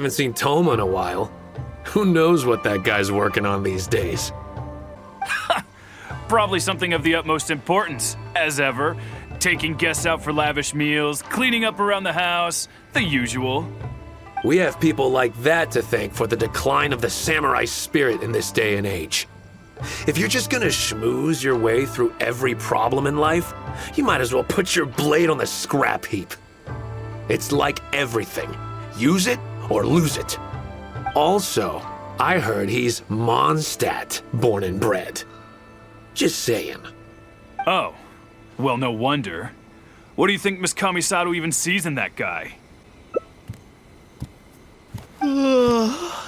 haven't seen Thoma in a while. Who knows what that guy's working on these days? Probably something of the utmost importance, as ever. Taking guests out for lavish meals, cleaning up around the house, the usual. We have people like that to thank for the decline of the samurai spirit in this day and age. If you're just gonna schmooze your way through every problem in life, you might as well put your blade on the scrap heap. It's like everything. Use it or lose it. Also, I heard he's Mondstadt born and bred. Just saying. Oh, well, no wonder. What do you think Miss Kamisato even sees in that guy?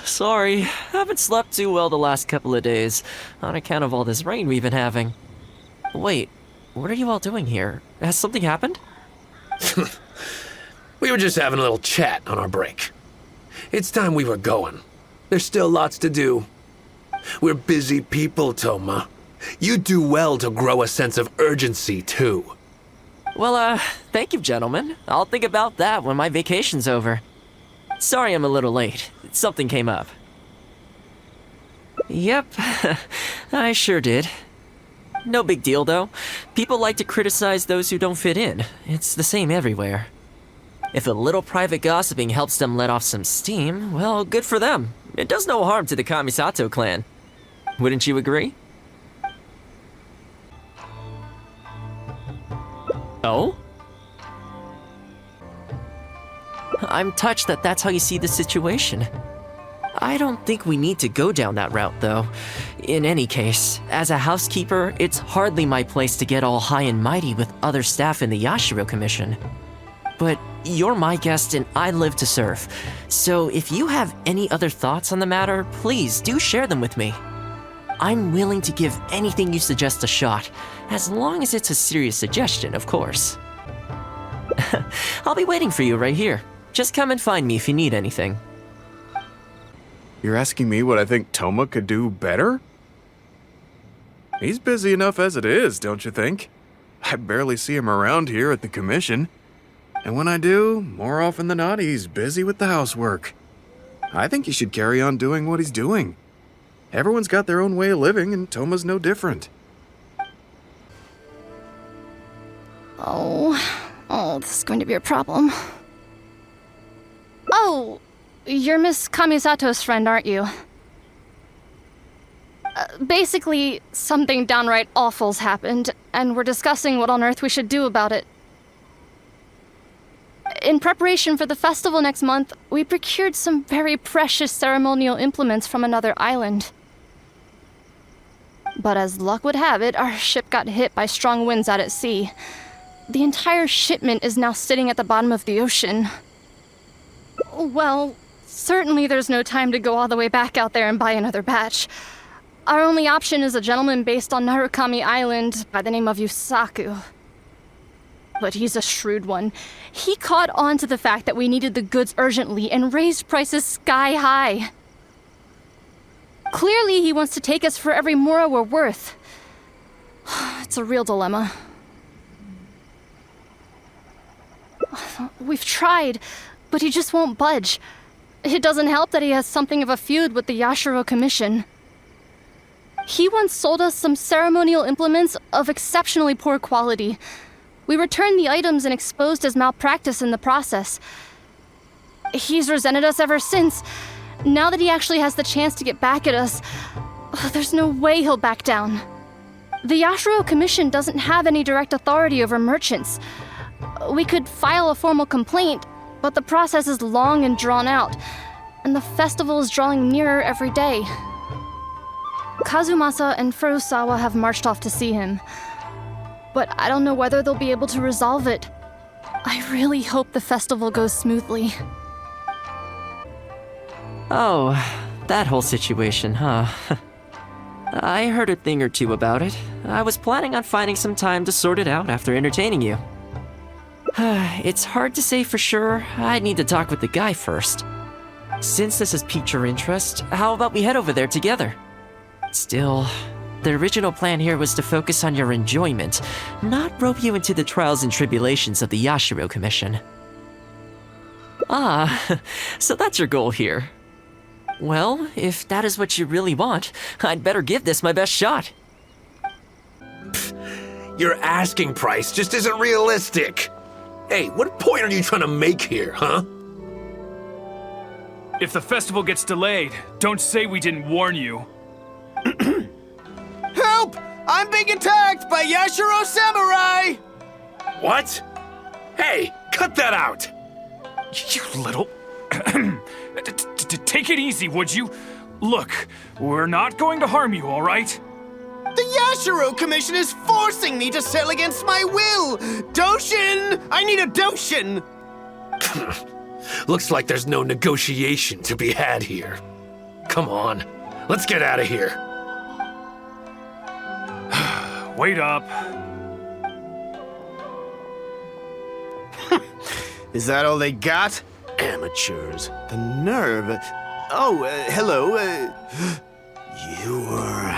Sorry, haven't slept too well the last couple of days, on account of all this rain we've been having. Wait, what are you all doing here? Has something happened? We were just having a little chat on our break. It's time we were going. There's still lots to do. We're busy people, Thoma. You do well to grow a sense of urgency, too. Well, thank you, gentlemen. I'll think about that when my vacation's over. Sorry I'm a little late. Something came up. Yep, I sure did. No big deal, though. People like to criticize those who don't fit in. It's the same everywhere. If a little private gossiping helps them let off some steam, well, good for them. It does no harm to the Kamisato clan. Wouldn't you agree? Oh? I'm touched that that's how you see the situation. I don't think we need to go down that route, though. In any case, as a housekeeper, it's hardly my place to get all high and mighty with other staff in the Yashiro Commission. But you're my guest and I live to serve. So if you have any other thoughts on the matter, please do share them with me. I'm willing to give anything you suggest a shot, as long as it's a serious suggestion, of course. I'll be waiting for you right here. Just come and find me if you need anything. You're asking me what I think Thoma could do better? He's busy enough as it is, don't you think? I barely see him around here at the commission. And when I do, more often than not, he's busy with the housework. I think he should carry on doing what he's doing. Everyone's got their own way of living, and Thoma's no different. Oh, this is going to be a problem. Oh, you're Miss Kamisato's friend, aren't you? Basically, something downright awful's happened, and we're discussing what on earth we should do about it. In preparation for the festival next month, we procured some very precious ceremonial implements from another island. But as luck would have it, our ship got hit by strong winds out at sea. The entire shipment is now sitting at the bottom of the ocean. Well, certainly there's no time to go all the way back out there and buy another batch. Our only option is a gentleman based on Narukami Island by the name of Yusaku. But he's a shrewd one. He caught on to the fact that we needed the goods urgently and raised prices sky high. Clearly, he wants to take us for every mora we're worth. It's a real dilemma. We've tried, but he just won't budge. It doesn't help that he has something of a feud with the Yashiro Commission. He once sold us some ceremonial implements of exceptionally poor quality. We returned the items and exposed his malpractice in the process. He's resented us ever since. Now that he actually has the chance to get back at us, there's no way he'll back down. The Yashiro Commission doesn't have any direct authority over merchants. We could file a formal complaint, but the process is long and drawn out, and the festival is drawing nearer every day. Kazumasa and Furusawa have marched off to see him, but I don't know whether they'll be able to resolve it. I really hope the festival goes smoothly. Oh, that whole situation, huh? I heard a thing or two about it. I was planning on finding some time to sort it out after entertaining you. It's hard to say for sure. I'd need to talk with the guy first. Since this has piqued your interest, how about we head over there together? Still, the original plan here was to focus on your enjoyment, not rope you into the trials and tribulations of the Yashiro Commission. Ah, so that's your goal here. Well, if that is what you really want, I'd better give this my best shot. Your asking price just isn't realistic. Hey, what point are you trying to make here, huh? If the festival gets delayed, don't say we didn't warn you. Help! I'm being attacked by Yashiro Samurai! What? Hey, cut that out! You little... Take it easy, would you? Look, we're not going to harm you, all right? The Yashiro Commission is forcing me to sell against my will! Doshin! I need a Doshin! Looks like there's no negotiation to be had here. Come on, let's get out of here. Wait up. Is that all they got? Amateurs. The nerve. Oh, hello. You were...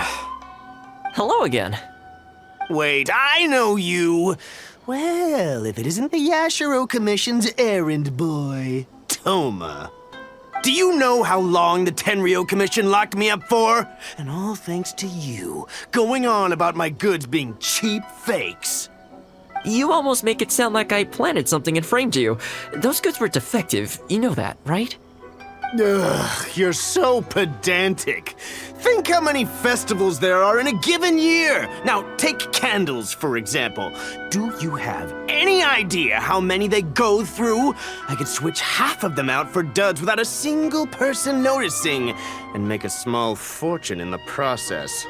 Hello again. Wait, I know you! Well, if it isn't the Yashiro Commission's errand boy, Thoma. Do you know how long the Tenryo Commission locked me up for? And all thanks to you, going on about my goods being cheap fakes. You almost make it sound like I planted something and framed you. Those goods were defective, you know that, right? Ugh, you're so pedantic. Think how many festivals there are in a given year. Now, take candles, for example. Do you have any idea how many they go through? I could switch half of them out for duds without a single person noticing, and make a small fortune in the process.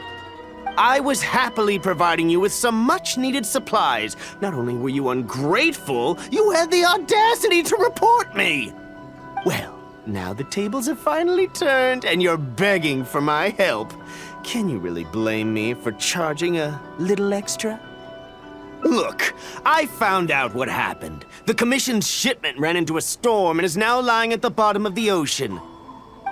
I was happily providing you with some much-needed supplies. Not only were you ungrateful, you had the audacity to report me. Well, now the tables have finally turned and you're begging for my help. Can you really blame me for charging a little extra? Look, I found out what happened. The Commission's shipment ran into a storm and is now lying at the bottom of the ocean.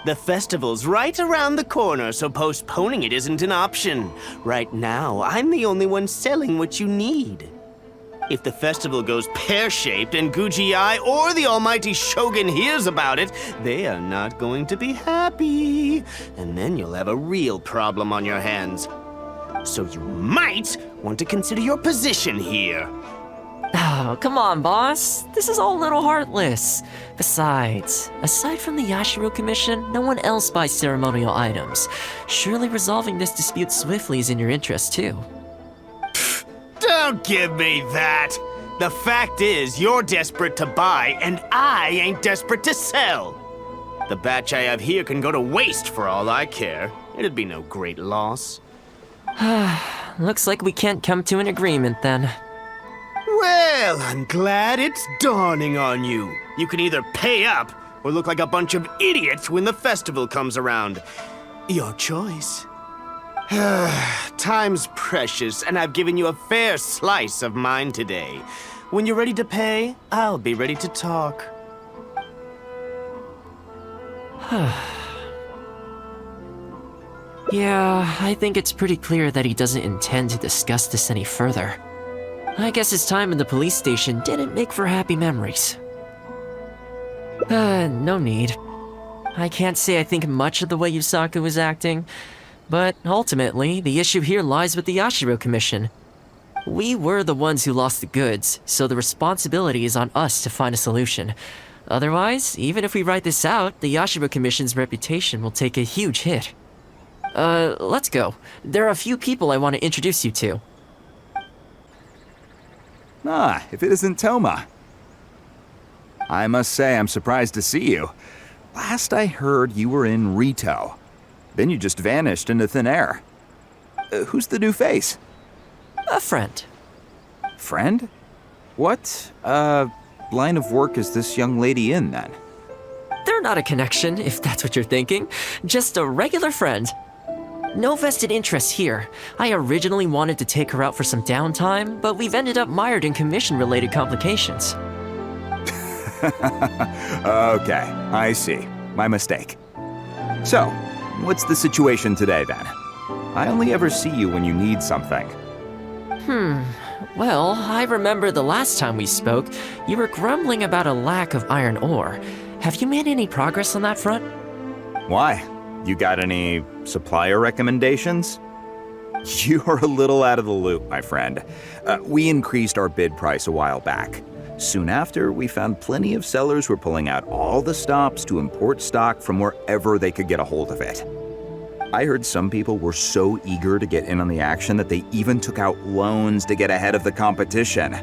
The festival's right around the corner, so postponing it isn't an option. Right now, I'm the only one selling what you need. If the festival goes pear-shaped and Guji-ai or the almighty Shogun hears about it, they are not going to be happy. And then you'll have a real problem on your hands. So you might want to consider your position here. Oh, come on, boss. This is all a little heartless. Besides, aside from the Yashiro Commission, no one else buys ceremonial items. Surely resolving this dispute swiftly is in your interest, too. Don't give me that! The fact is, you're desperate to buy, and I ain't desperate to sell. The batch I have here can go to waste for all I care. It'd be no great loss. Looks like we can't come to an agreement, then. Well, I'm glad it's dawning on you. You can either pay up, or look like a bunch of idiots when the festival comes around. Your choice. Time's precious, and I've given you a fair slice of mine today. When you're ready to pay, I'll be ready to talk. Yeah, I think it's pretty clear that he doesn't intend to discuss this any further. I guess his time in the police station didn't make for happy memories. No need. I can't say I think much of the way Yusaku was acting, but ultimately, the issue here lies with the Yashiro Commission. We were the ones who lost the goods, so the responsibility is on us to find a solution. Otherwise, even if we write this out, the Yashiro Commission's reputation will take a huge hit. Let's go. There are a few people I want to introduce you to. Ah, if it isn't Thoma. I must say I'm surprised to see you. Last I heard you were in Rito. Then you just vanished into thin air. Who's the new face? A friend. Friend? What, line of work is this young lady in, then? They're not a connection, if that's what you're thinking. Just a regular friend. No vested interest here. I originally wanted to take her out for some downtime, but we've ended up mired in commission-related complications. Okay, I see. My mistake. So, what's the situation today, then? I only ever see you when you need something. Well, I remember the last time we spoke, you were grumbling about a lack of iron ore. Have you made any progress on that front? Why? You got any supplier recommendations? You're a little out of the loop, my friend. We increased our bid price a while back. Soon after, we found plenty of sellers were pulling out all the stops to import stock from wherever they could get a hold of it. I heard some people were so eager to get in on the action that they even took out loans to get ahead of the competition.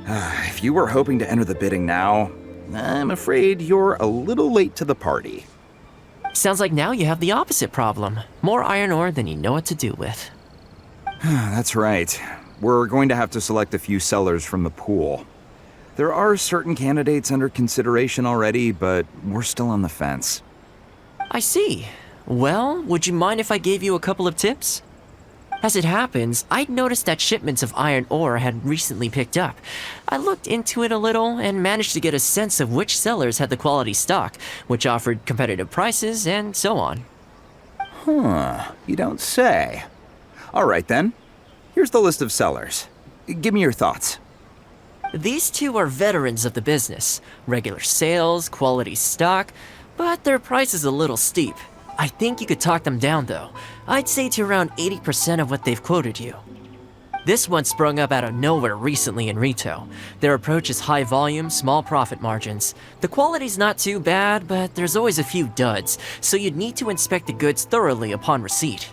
If you were hoping to enter the bidding now, I'm afraid you're a little late to the party. Sounds like now you have the opposite problem. More iron ore than you know what to do with. That's right. We're going to have to select a few sellers from the pool. There are certain candidates under consideration already, but we're still on the fence. I see. Well, would you mind if I gave you a couple of tips? As it happens, I'd noticed that shipments of iron ore had recently picked up. I looked into it a little and managed to get a sense of which sellers had the quality stock, which offered competitive prices, and so on. You don't say. All right then. Here's the list of sellers. Give me your thoughts. These two are veterans of the business. Regular sales, quality stock, but their price is a little steep. I think you could talk them down though. I'd say to around 80% of what they've quoted you. This one sprung up out of nowhere recently in Rito. Their approach is high volume, small profit margins. The quality's not too bad, but there's always a few duds, so you'd need to inspect the goods thoroughly upon receipt.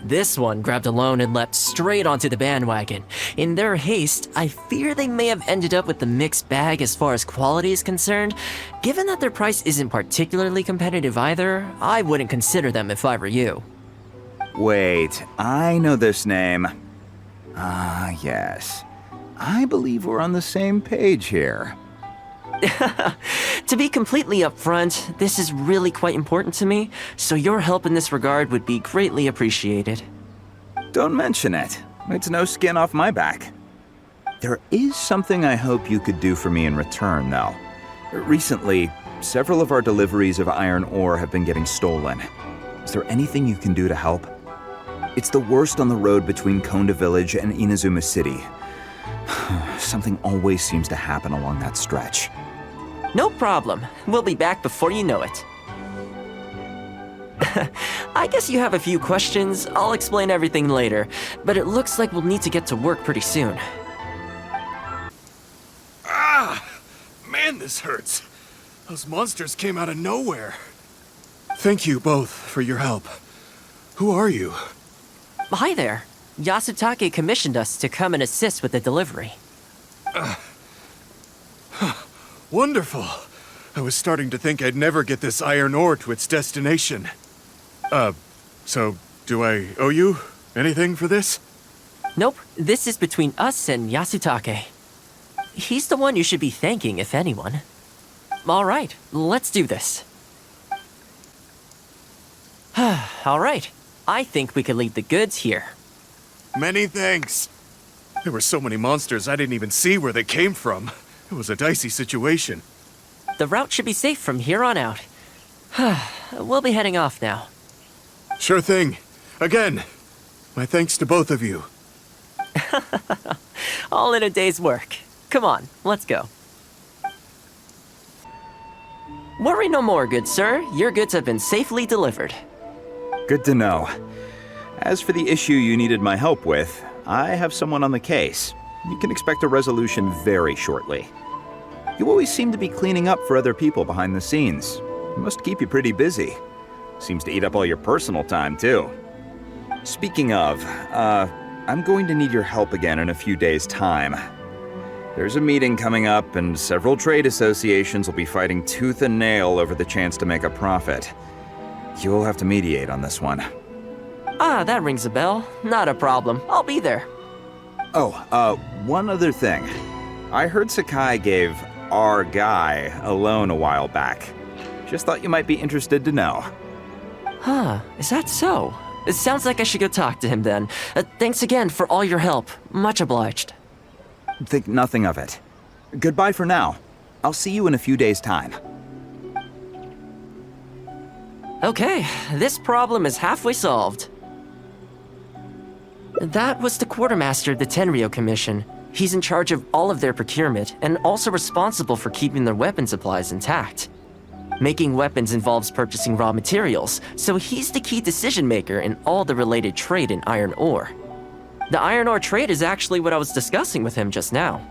This one grabbed a loan and leapt straight onto the bandwagon. In their haste, I fear they may have ended up with the mixed bag as far as quality is concerned. Given that their price isn't particularly competitive either, I wouldn't consider them if I were you. Wait, I know this name. Yes. I believe we're on the same page here. To be completely upfront, this is really quite important to me, so your help in this regard would be greatly appreciated. Don't mention it. It's no skin off my back. There is something I hope you could do for me in return, though. Recently, several of our deliveries of iron ore have been getting stolen. Is there anything you can do to help? It's the worst on the road between Konda Village and Inazuma City. Something always seems to happen along that stretch. No problem. We'll be back before you know it. I guess you have a few questions. I'll explain everything later, but it looks like we'll need to get to work pretty soon. Man, this hurts. Those monsters came out of nowhere. Thank you both for your help. Who are you? Hi there. Yasutake commissioned us to come and assist with the delivery. Wonderful. I was starting to think I'd never get this iron ore to its destination. So do I owe you anything for this? Nope, this is between us and Yasutake. He's the one you should be thanking, if anyone. All right, let's do this. All right, I think we could leave the goods here. Many thanks. There were so many monsters I didn't even see where they came from. It was a dicey situation. The route should be safe from here on out. We'll be heading off now. Sure thing. Again, my thanks to both of you. All in a day's work. Come on, let's go. Worry no more, good sir. Your goods have been safely delivered. Good to know. As for the issue you needed my help with, I have someone on the case. You can expect a resolution very shortly. You always seem to be cleaning up for other people behind the scenes. It must keep you pretty busy. Seems to eat up all your personal time, too. Speaking of, I'm going to need your help again in a few days' time. There's a meeting coming up, and several trade associations will be fighting tooth and nail over the chance to make a profit. You'll have to mediate on this one. That rings a bell. Not a problem. I'll be there. Oh, one other thing. I heard Sakai gave our guy a loan a while back. Just thought you might be interested to know. Is that so? It sounds like I should go talk to him then. Thanks again for all your help. Much obliged. Think nothing of it. Goodbye for now. I'll see you in a few days' time. Okay, this problem is halfway solved. That was the quartermaster of the Tenryo Commission. He's in charge of all of their procurement and also responsible for keeping their weapon supplies intact. Making weapons involves purchasing raw materials, so he's the key decision maker in all the related trade in iron ore. The iron ore trade is actually what I was discussing with him just now.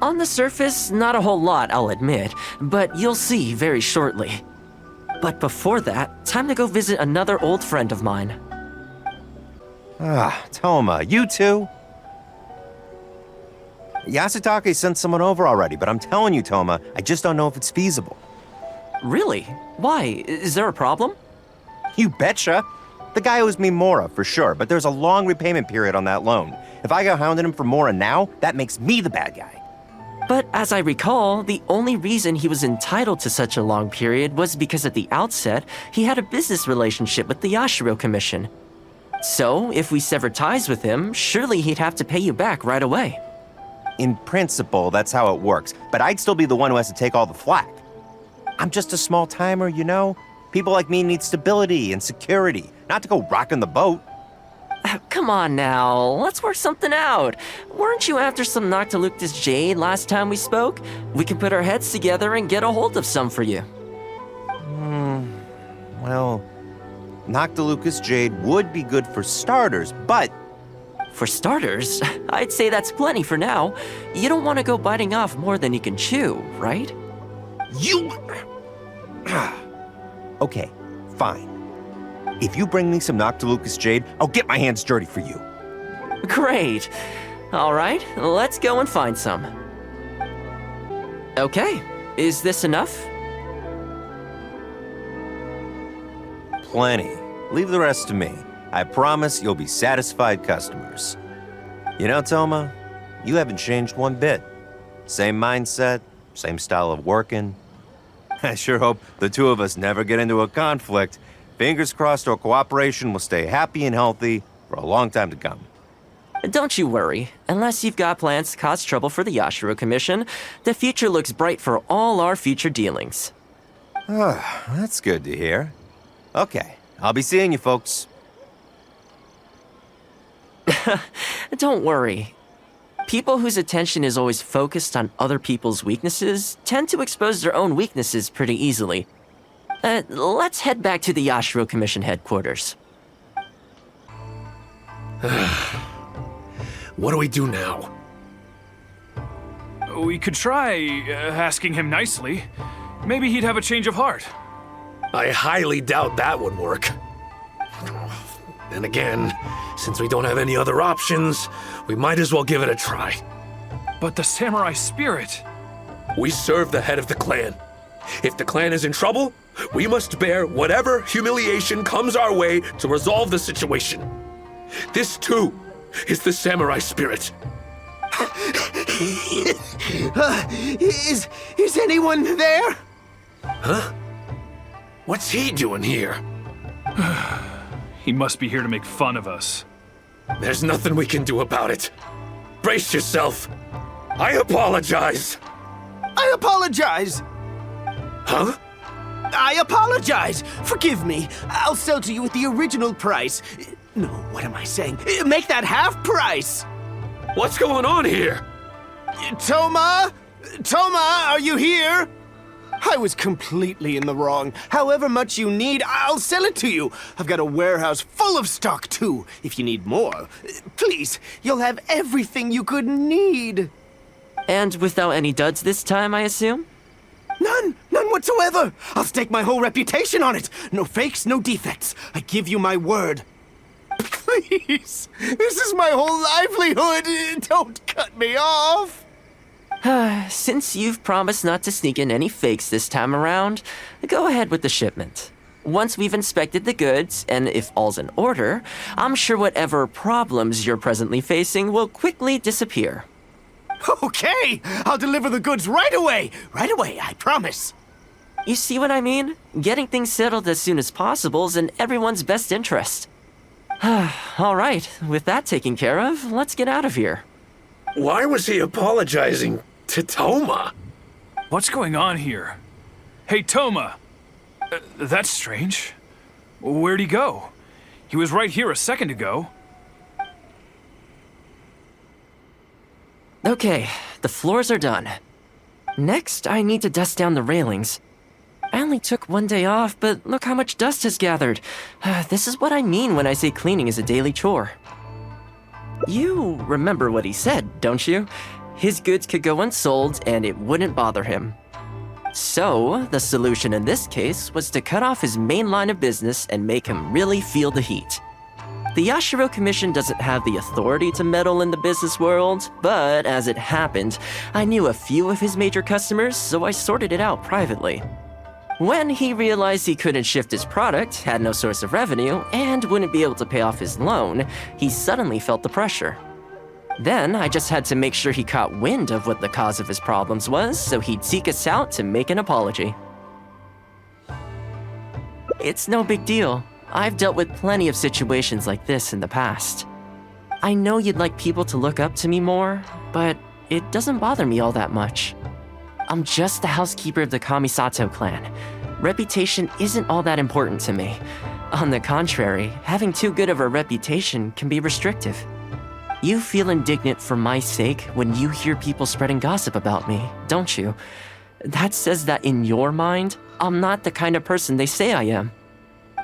On the surface, not a whole lot, I'll admit, but you'll see very shortly. But before that, time to go visit another old friend of mine. Thoma, you too? Yasutake sent someone over already, but I'm telling you, Thoma, I just don't know if it's feasible. Really? Why? Is there a problem? You betcha. The guy owes me Mora, for sure, but there's a long repayment period on that loan. If I go hounding him for Mora now, that makes me the bad guy. But as I recall, the only reason he was entitled to such a long period was because at the outset, he had a business relationship with the Yashiro Commission. So, if we sever ties with him, surely he'd have to pay you back right away. In principle, that's how it works, but I'd still be the one who has to take all the flack. I'm just a small timer, you know? People like me need stability and security, not to go rocking the boat. Come on now, let's work something out. Weren't you after some Noctiluctus jade last time we spoke? We can put our heads together and get a hold of some for you. Well, Noctilucus jade would be good for starters, but... For starters, I'd say that's plenty for now. You don't want to go biting off more than you can chew, right? You... Okay, fine. If you bring me some Noctilucus jade, I'll get my hands dirty for you. Great. All right, let's go and find some. Okay, is this enough? Plenty. Leave the rest to me. I promise you'll be satisfied customers. You know, Thoma, you haven't changed one bit. Same mindset, same style of working. I sure hope the two of us never get into a conflict. Fingers crossed our cooperation will stay happy and healthy for a long time to come. Don't you worry. Unless you've got plans to cause trouble for the Yashiro Commission, the future looks bright for all our future dealings. That's good to hear. Okay, I'll be seeing you folks. Don't worry. People whose attention is always focused on other people's weaknesses tend to expose their own weaknesses pretty easily. Let's head back to the Yashiro Commission headquarters. What do we do now? We could try asking him nicely. Maybe he'd have a change of heart. I highly doubt that would work. And again, since we don't have any other options, we might as well give it a try. But the samurai spirit... We serve the head of the clan. If the clan is in trouble, we must bear whatever humiliation comes our way to resolve the situation. This, too, is the samurai spirit. Is anyone there? Huh? What's he doing here? He must be here to make fun of us. There's nothing we can do about it. Brace yourself. I apologize. I apologize. Huh? I apologize. Forgive me. I'll sell to you at the original price. No, what am I saying? Make that half price. What's going on here? Thoma? Thoma, are you here? I was completely in the wrong. However much you need, I'll sell it to you. I've got a warehouse full of stock, too, if you need more. Please, you'll have everything you could need. And without any duds this time, I assume? None whatsoever. I'll stake my whole reputation on it. No fakes, no defects. I give you my word. Please, this is my whole livelihood. Don't cut me off. Since you've promised not to sneak in any fakes this time around, go ahead with the shipment. Once we've inspected the goods, and if all's in order, I'm sure whatever problems you're presently facing will quickly disappear. Okay, I'll deliver the goods right away. Right away, I promise. You see what I mean? Getting things settled as soon as possible is in everyone's best interest. All right, with that taken care of, let's get out of here. Why was he apologizing to Thoma? What's going on here? Hey, Thoma! That's strange. Where'd he go? He was right here a second ago. Okay, the floors are done. Next, I need to dust down the railings. I only took one day off, but look how much dust has gathered. This is what I mean when I say cleaning is a daily chore. You remember what he said, don't you? His goods could go unsold and it wouldn't bother him. So, the solution in this case was to cut off his main line of business and make him really feel the heat. The Yashiro Commission doesn't have the authority to meddle in the business world, but as it happened, I knew a few of his major customers, so I sorted it out privately. When he realized he couldn't shift his product, had no source of revenue, and wouldn't be able to pay off his loan, he suddenly felt the pressure. Then I just had to make sure he caught wind of what the cause of his problems was, so he'd seek us out to make an apology. It's no big deal. I've dealt with plenty of situations like this in the past. I know you'd like people to look up to me more, but it doesn't bother me all that much. I'm just the housekeeper of the Kamisato clan. Reputation isn't all that important to me. On the contrary, having too good of a reputation can be restrictive. You feel indignant for my sake when you hear people spreading gossip about me, don't you? That says that in your mind, I'm not the kind of person they say I am.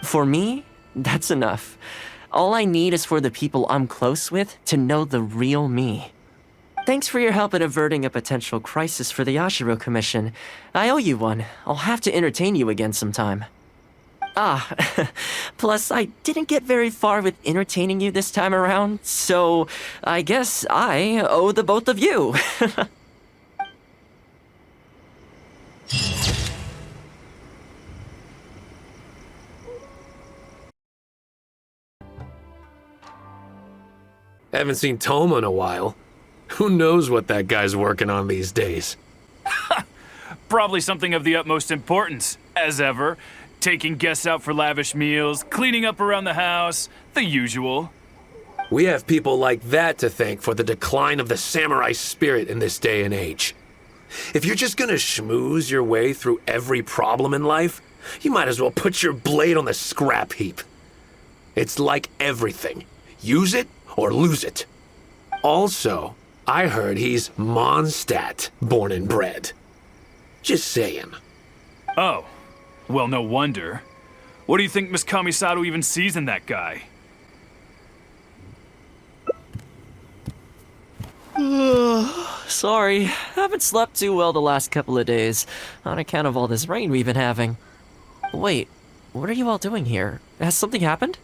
For me, that's enough. All I need is for the people I'm close with to know the real me. Thanks for your help in averting a potential crisis for the Yashiro Commission. I owe you one. I'll have to entertain you again sometime. Plus I didn't get very far with entertaining you this time around, so I guess I owe the both of you. Haven't seen Thoma in a while. Who knows what that guy's working on these days? Probably something of the utmost importance, as ever. Taking guests out for lavish meals, cleaning up around the house, the usual. We have people like that to thank for the decline of the samurai spirit in this day and age. If you're just gonna schmooze your way through every problem in life, you might as well put your blade on the scrap heap. It's like everything. Use it or lose it. Also, I heard he's Mondstadt, born and bred. Just saying. Oh, well, no wonder. What do you think Miss Kamisato even sees in that guy? Sorry, haven't slept too well the last couple of days, on account of all this rain we've been having. Wait, what are you all doing here? Has something happened?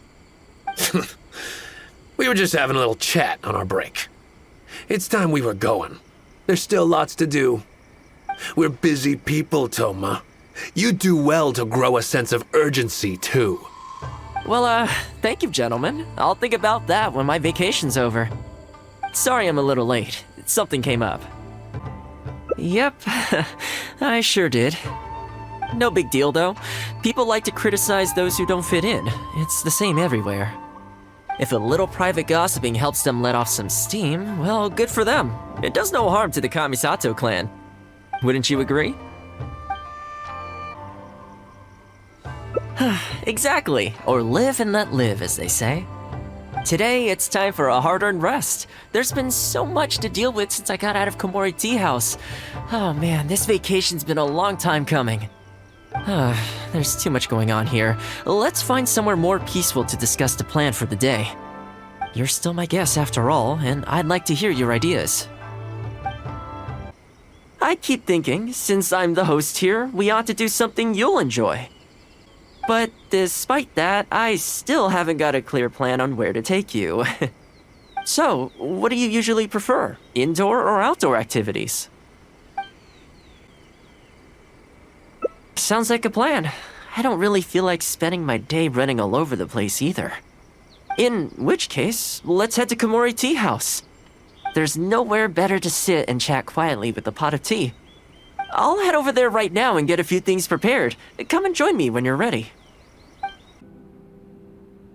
We were just having a little chat on our break. It's time we were going. There's still lots to do. We're busy people, Thoma. You do well to grow a sense of urgency, too. Well, thank you, gentlemen. I'll think about that when my vacation's over. Sorry I'm a little late. Something came up. Yep, I sure did. No big deal, though. People like to criticize those who don't fit in. It's the same everywhere. If a little private gossiping helps them let off some steam, well, good for them. It does no harm to the Kamisato clan. Wouldn't you agree? Exactly, or live and let live, as they say. Today, it's time for a hard-earned rest. There's been so much to deal with since I got out of Komori Tea House. Oh man, this vacation's been a long time coming. There's too much going on here. Let's find somewhere more peaceful to discuss the plan for the day. You're still my guest after all, and I'd like to hear your ideas. I keep thinking, since I'm the host here, we ought to do something you'll enjoy. But despite that, I still haven't got a clear plan on where to take you. So, what do you usually prefer? Indoor or outdoor activities? Sounds like a plan. I don't really feel like spending my day running all over the place either. In which case, let's head to Komori Tea House. There's nowhere better to sit and chat quietly with a pot of tea. I'll head over there right now and get a few things prepared. Come and join me when you're ready.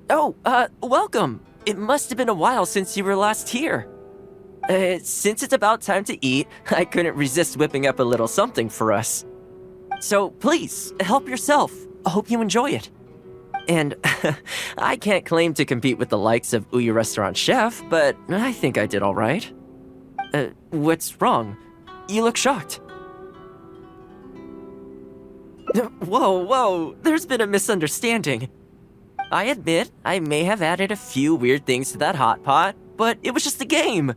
Oh, welcome. It must have been a while since you were last here. Since it's about time to eat, I couldn't resist whipping up a little something for us. So please, help yourself. I hope you enjoy it. And I can't claim to compete with the likes of Ouya Restaurant Chef, but I think I did all right. What's wrong? You look shocked. Whoa, there's been a misunderstanding. I admit I may have added a few weird things to that hot pot, but it was just a game.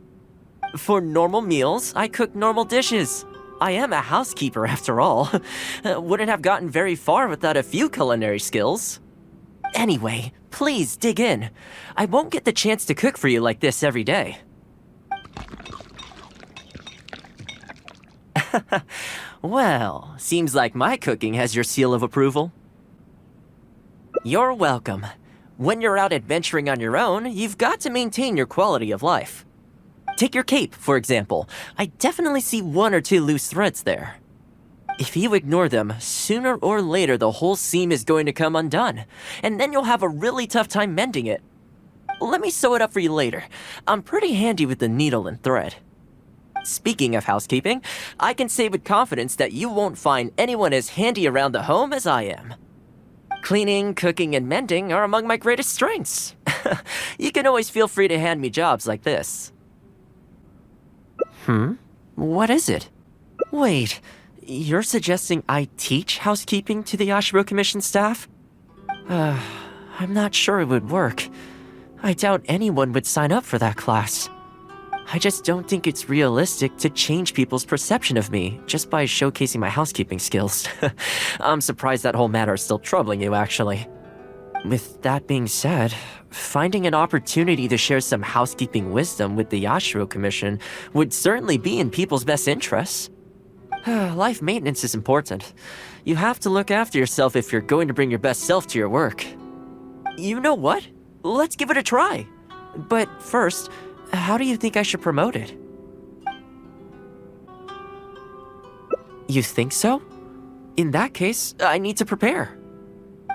For normal meals, I cook normal dishes. I am a housekeeper after all. Wouldn't have gotten very far without a few culinary skills. Anyway, please dig in. I won't get the chance to cook for you like this every day. Well, seems like my cooking has your seal of approval. You're welcome. When you're out adventuring on your own, you've got to maintain your quality of life. Take your cape, for example. I definitely see 1 or 2 loose threads there. If you ignore them, sooner or later the whole seam is going to come undone, and then you'll have a really tough time mending it. Let me sew it up for you later. I'm pretty handy with the needle and thread. Speaking of housekeeping, I can say with confidence that you won't find anyone as handy around the home as I am. Cleaning, cooking, and mending are among my greatest strengths. You can always feel free to hand me jobs like this. What is it? Wait, you're suggesting I teach housekeeping to the Yashiro Commission staff? I'm not sure it would work. I doubt anyone would sign up for that class. I just don't think it's realistic to change people's perception of me just by showcasing my housekeeping skills. I'm surprised that whole matter is still troubling you, actually. With that being said, finding an opportunity to share some housekeeping wisdom with the Yashiro Commission would certainly be in people's best interests. Life maintenance is important. You have to look after yourself if you're going to bring your best self to your work. You know what? Let's give it a try. But first, how do you think I should promote it? You think so? In that case, I need to prepare.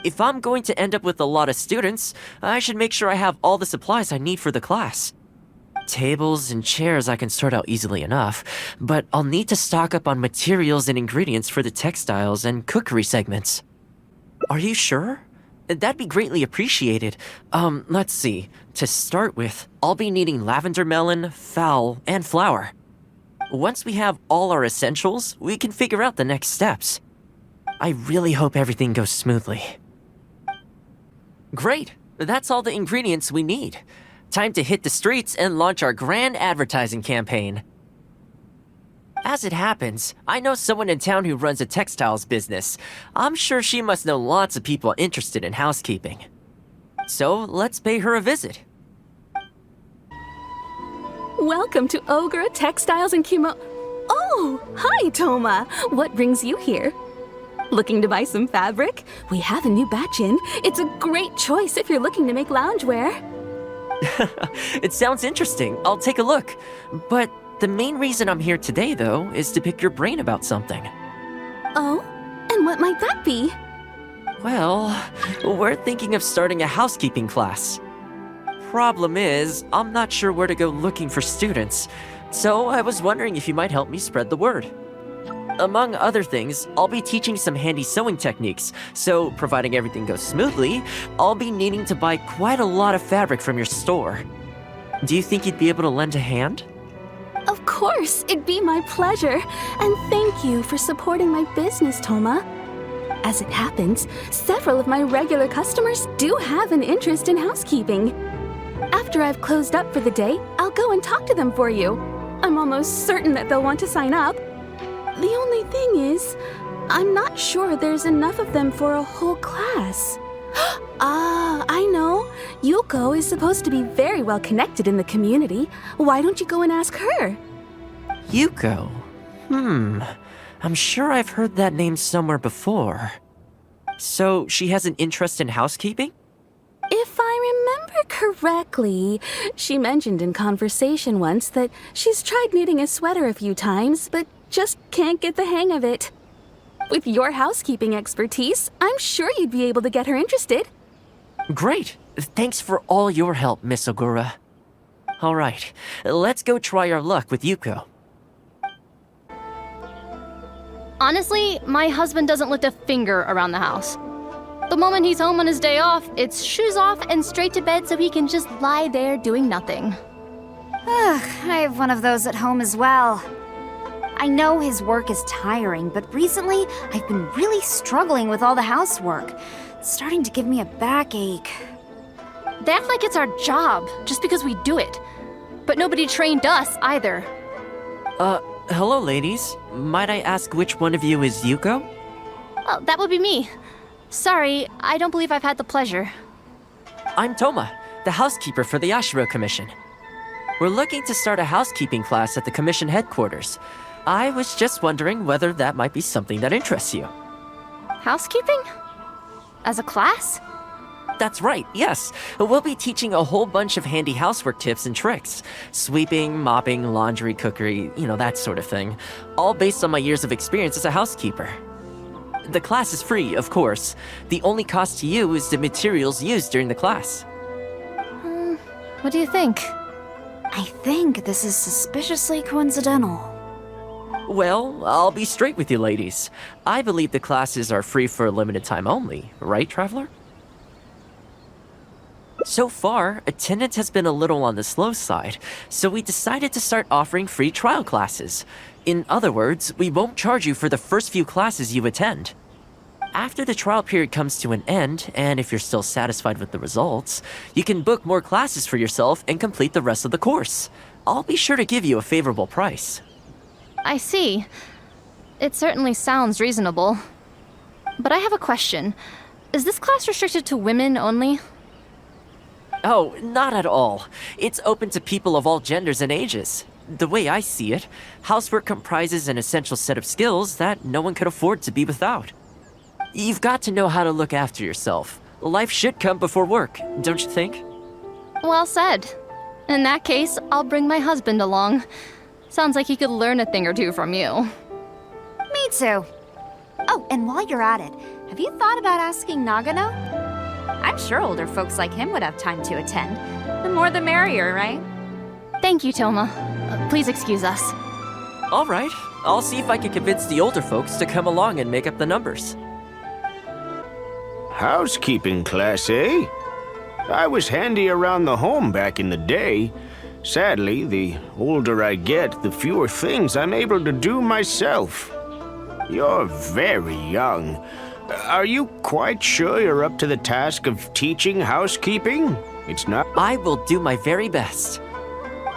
If I'm going to end up with a lot of students, I should make sure I have all the supplies I need for the class. Tables and chairs I can sort out easily enough, but I'll need to stock up on materials and ingredients for the textiles and cookery segments. Are you sure? That'd be greatly appreciated. Let's see. To start with, I'll be needing lavender melon, fowl, and flour. Once we have all our essentials, we can figure out the next steps. I really hope everything goes smoothly. Great! That's all the ingredients we need. Time to hit the streets and launch our grand advertising campaign. As it happens, I know someone in town who runs a textiles business. I'm sure she must know lots of people interested in housekeeping. So let's pay her a visit. Welcome to Ogre Textiles and Oh, hi, Thoma. What brings you here? Looking to buy some fabric? We have a new batch in. It's a great choice if you're looking to make loungewear. It sounds interesting. I'll take a look. But the main reason I'm here today, though, is to pick your brain about something. Oh? And what might that be? Well, we're thinking of starting a housekeeping class. Problem is, I'm not sure where to go looking for students, so I was wondering if you might help me spread the word. Among other things, I'll be teaching some handy sewing techniques, so providing everything goes smoothly, I'll be needing to buy quite a lot of fabric from your store. Do you think you'd be able to lend a hand? Of course, it'd be my pleasure. And thank you for supporting my business, Thoma. As it happens, several of my regular customers do have an interest in housekeeping. After I've closed up for the day, I'll go and talk to them for you. I'm almost certain that they'll want to sign up. The only thing is, I'm not sure there's enough of them for a whole class. Ah, I know. Yuko is supposed to be very well connected in the community. Why don't you go and ask her? Yuko? I'm sure I've heard that name somewhere before. So she has an interest in housekeeping? If I remember correctly, she mentioned in conversation once that she's tried knitting a sweater a few times, but just can't get the hang of it. With your housekeeping expertise, I'm sure you'd be able to get her interested. Great! Thanks for all your help, Miss Ogura. Alright, let's go try our luck with Yuko. Honestly, my husband doesn't lift a finger around the house. The moment he's home on his day off, it's shoes off and straight to bed so he can just lie there doing nothing. Ugh, I have one of those at home as well. I know his work is tiring, but recently I've been really struggling with all the housework. It's starting to give me a backache. They act like it's our job, just because we do it. But nobody trained us, either. Hello, ladies. Might I ask which one of you is Yuko? Oh, that would be me. Sorry, I don't believe I've had the pleasure. I'm Thoma, the housekeeper for the Yashiro Commission. We're looking to start a housekeeping class at the Commission headquarters. I was just wondering whether that might be something that interests you. Housekeeping? As a class? That's right, yes. We'll be teaching a whole bunch of handy housework tips and tricks. Sweeping, mopping, laundry, cookery, that sort of thing. All based on my years of experience as a housekeeper. The class is free, of course. The only cost to you is the materials used during the class. What do you think? I think this is suspiciously coincidental. Well, I'll be straight with you ladies. I believe the classes are free for a limited time only, right, Traveler? So far, attendance has been a little on the slow side, so we decided to start offering free trial classes. In other words, we won't charge you for the first few classes you attend. After the trial period comes to an end, and if you're still satisfied with the results, you can book more classes for yourself and complete the rest of the course. I'll be sure to give you a favorable price. I see. It certainly sounds reasonable. But I have a question. Is this class restricted to women only? Oh, not at all. It's open to people of all genders and ages. The way I see it, housework comprises an essential set of skills that no one could afford to be without. You've got to know how to look after yourself. Life should come before work, don't you think? Well said. In that case, I'll bring my husband along. Sounds like he could learn a thing or two from you. Me too. Oh, and while you're at it, have you thought about asking Nagano? I'm sure older folks like him would have time to attend. The more the merrier, right? Thank you, Thoma. Please excuse us. All right. I'll see if I can convince the older folks to come along and make up the numbers. Housekeeping class, eh? I was handy around the home back in the day. Sadly, the older I get, the fewer things I'm able to do myself. You're very young. Are you quite sure you're up to the task of teaching housekeeping? It's not... I will do my very best.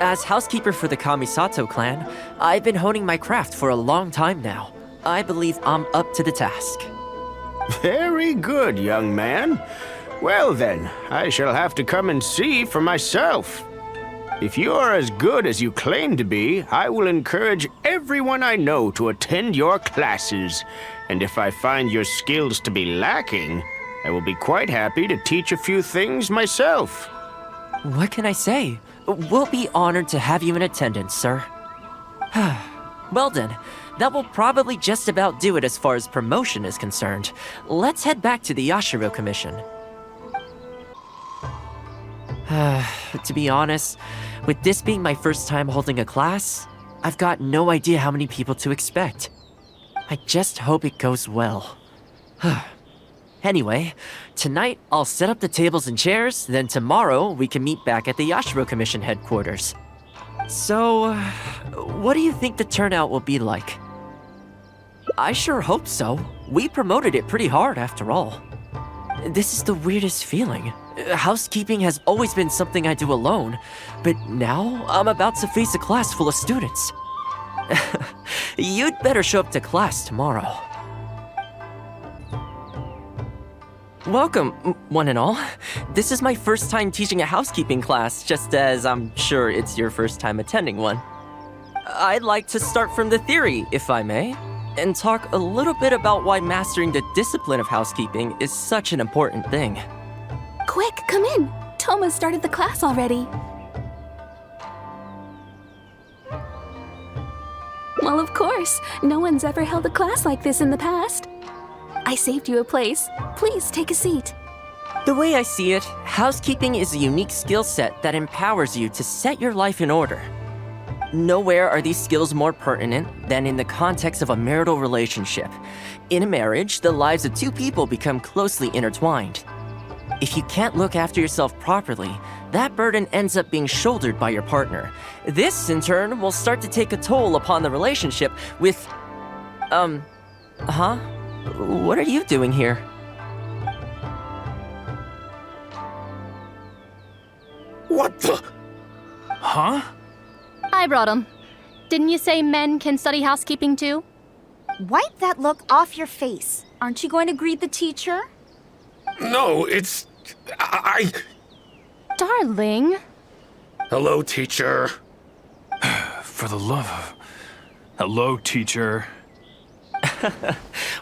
As housekeeper for the Kamisato clan, I've been honing my craft for a long time now. I believe I'm up to the task. Very good, young man. Well then, I shall have to come and see for myself. If you're as good as you claim to be, I will encourage everyone I know to attend your classes. And if I find your skills to be lacking, I will be quite happy to teach a few things myself. What can I say? We'll be honored to have you in attendance, sir. Well then, that will probably just about do it as far as promotion is concerned. Let's head back to the Yashiro Commission. To be honest, with this being my first time holding a class, I've got no idea how many people to expect. I just hope it goes well. Anyway, tonight I'll set up the tables and chairs, then tomorrow we can meet back at the Yashiro Commission headquarters. So, what do you think the turnout will be like? I sure hope so. We promoted it pretty hard after all. This is the weirdest feeling. Housekeeping has always been something I do alone, but now I'm about to face a class full of students. You'd better show up to class tomorrow. Welcome, one and all. This is my first time teaching a housekeeping class, just as I'm sure it's your first time attending one. I'd like to start from the theory, if I may, and talk a little bit about why mastering the discipline of housekeeping is such an important thing. Quick, come in. Thoma started the class already. Well, of course. No one's ever held a class like this in the past. I saved you a place. Please take a seat. The way I see it, housekeeping is a unique skill set that empowers you to set your life in order. Nowhere are these skills more pertinent than in the context of a marital relationship. In a marriage, the lives of two people become closely intertwined. If you can't look after yourself properly, that burden ends up being shouldered by your partner. This, in turn, will start to take a toll upon the relationship with... Huh? What are you doing here? What the? Huh? I brought him. Didn't you say men can study housekeeping too? Wipe that look off your face. Aren't you going to greet the teacher? No, it's... Darling. Hello, teacher. For the love of... Hello, teacher.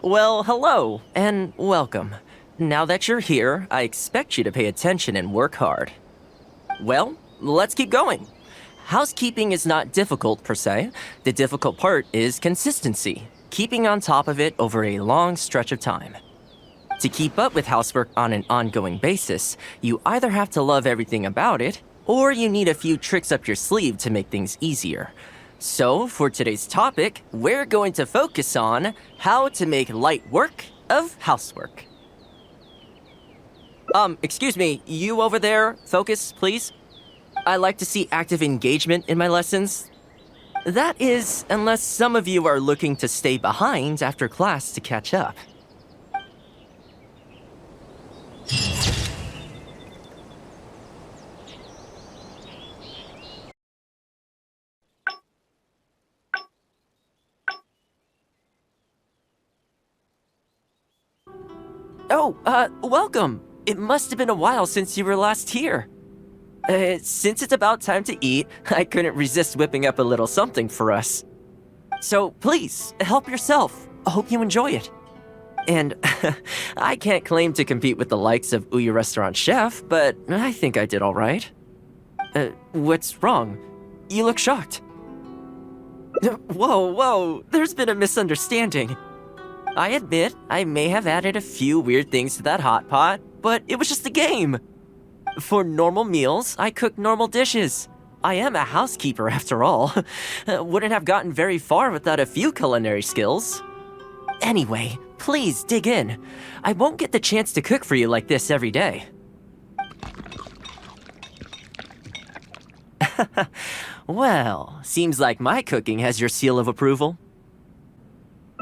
Well, hello, and welcome. Now that you're here, I expect you to pay attention and work hard. Well, let's keep going. Housekeeping is not difficult per se. The difficult part is consistency, keeping on top of it over a long stretch of time. To keep up with housework on an ongoing basis, you either have to love everything about it, or you need a few tricks up your sleeve to make things easier. So, for today's topic, we're going to focus on how to make light work of housework. Excuse me, you over there, focus, please. I like to see active engagement in my lessons. That is, unless some of you are looking to stay behind after class to catch up. Oh, welcome. It must have been a while since you were last here. Since it's about time to eat, I couldn't resist whipping up a little something for us. So please, help yourself. I hope you enjoy it. And I can't claim to compete with the likes of Ouya Restaurant Chef, but I think I did all right. What's wrong? You look shocked. Whoa, there's been a misunderstanding. I admit, I may have added a few weird things to that hot pot, but it was just a game. For normal meals, I cook normal dishes. I am a housekeeper after all. Wouldn't have gotten very far without a few culinary skills. Anyway, please dig in. I won't get the chance to cook for you like this every day. Well, seems like my cooking has your seal of approval.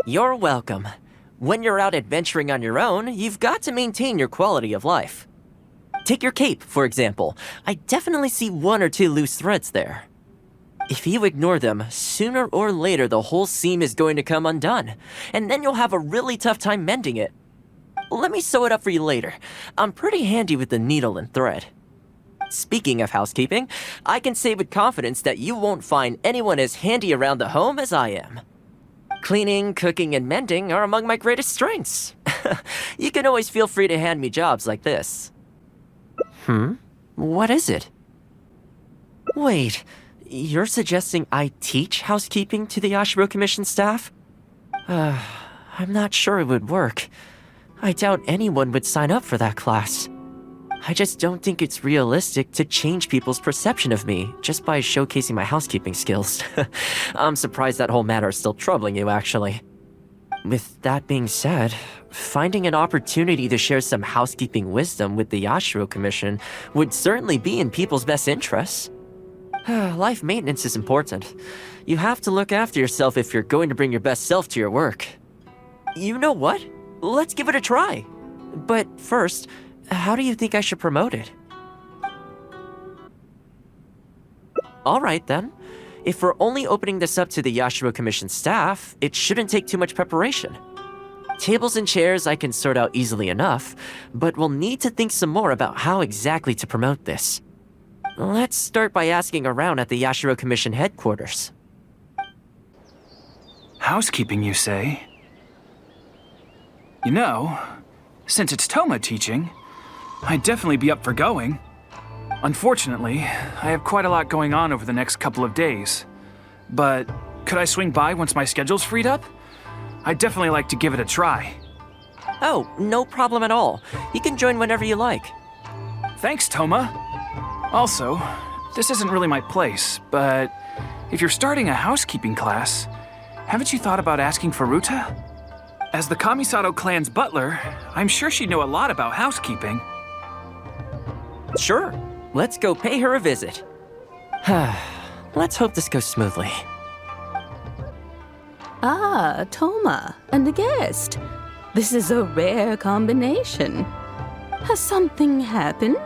You're welcome. When you're out adventuring on your own, you've got to maintain your quality of life. Take your cape, for example. I definitely see one or two loose threads there. If you ignore them, sooner or later the whole seam is going to come undone, and then you'll have a really tough time mending it. Let me sew it up for you later. I'm pretty handy with the needle and thread. Speaking of housekeeping, I can say with confidence that you won't find anyone as handy around the home as I am. Cleaning, cooking, and mending are among my greatest strengths. You can always feel free to hand me jobs like this. What is it? Wait, you're suggesting I teach housekeeping to the Yashiro Commission staff? I'm not sure it would work. I doubt anyone would sign up for that class. I just don't think it's realistic to change people's perception of me just by showcasing my housekeeping skills. I'm surprised that whole matter is still troubling you, actually. With that being said, finding an opportunity to share some housekeeping wisdom with the Yashiro Commission would certainly be in people's best interests. Life maintenance is important. You have to look after yourself if you're going to bring your best self to your work. You know what? Let's give it a try. But first, how do you think I should promote it? All right, then. If we're only opening this up to the Yashiro Commission staff, it shouldn't take too much preparation. Tables and chairs I can sort out easily enough, but we'll need to think some more about how exactly to promote this. Let's start by asking around at the Yashiro Commission headquarters. Housekeeping, you say? You know, since it's Thoma teaching, I'd definitely be up for going. Unfortunately, I have quite a lot going on over the next couple of days. But could I swing by once my schedule's freed up? I'd definitely like to give it a try. Oh, no problem at all. You can join whenever you like. Thanks, Thoma. Also, this isn't really my place, but if you're starting a housekeeping class, haven't you thought about asking Furuta? As the Kamisato clan's butler, I'm sure she'd know a lot about housekeeping. Sure, let's go pay her a visit. Let's hope this goes smoothly. Ah, Thoma, and a guest. This is a rare combination. Has something happened?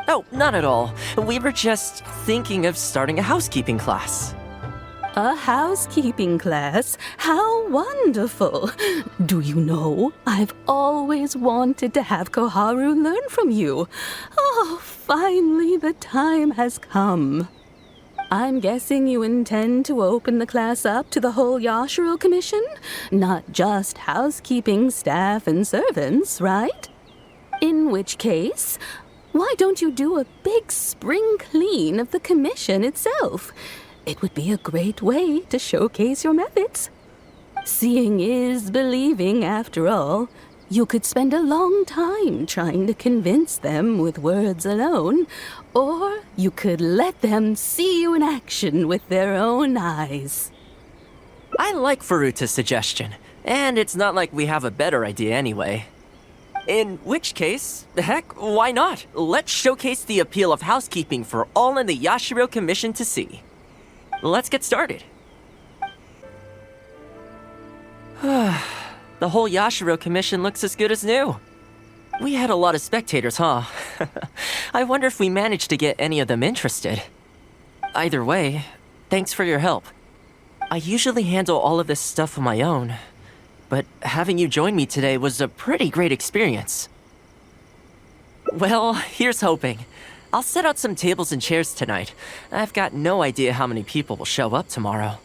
Oh, not at all. We were just thinking of starting a housekeeping class. A housekeeping class? How wonderful! Do you know, I've always wanted to have Koharu learn from you. Oh, finally the time has come. I'm guessing you intend to open the class up to the whole Yashiro Commission? Not just housekeeping staff and servants, right? In which case, why don't you do a big spring clean of the commission itself? It would be a great way to showcase your methods. Seeing is believing, after all. You could spend a long time trying to convince them with words alone, or you could let them see you in action with their own eyes. I like Furuta's suggestion, and it's not like we have a better idea anyway. In which case, heck, why not? Let's showcase the appeal of housekeeping for all in the Yashiro Commission to see. Let's get started. The whole Yashiro Commission looks as good as new. We had a lot of spectators, huh? I wonder if we managed to get any of them interested. Either way, thanks for your help. I usually handle all of this stuff on my own, but having you join me today was a pretty great experience. Well, here's hoping. I'll set out some tables and chairs tonight. I've got no idea how many people will show up tomorrow.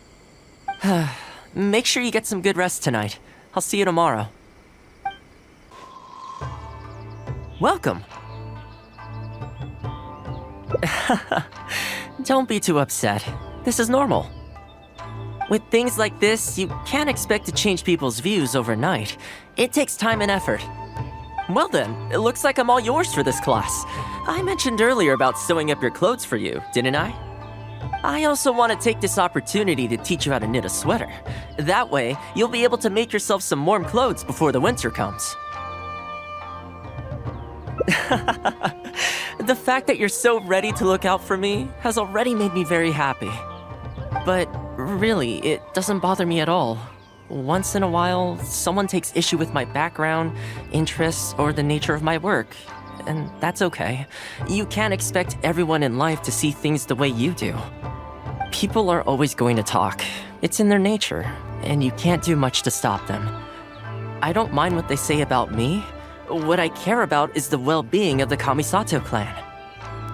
Make sure you get some good rest tonight. I'll see you tomorrow. Welcome. Don't be too upset. This is normal. With things like this, you can't expect to change people's views overnight. It takes time and effort. Well then, it looks like I'm all yours for this class. I mentioned earlier about sewing up your clothes for you, didn't I? I also want to take this opportunity to teach you how to knit a sweater. That way, you'll be able to make yourself some warm clothes before the winter comes. The fact that you're so ready to look out for me has already made me very happy. But really, it doesn't bother me at all. Once in a while, someone takes issue with my background, interests, or the nature of my work. And that's okay. You can't expect everyone in life to see things the way you do. People are always going to talk. It's in their nature, and you can't do much to stop them. I don't mind what they say about me. What I care about is the well-being of the Kamisato clan.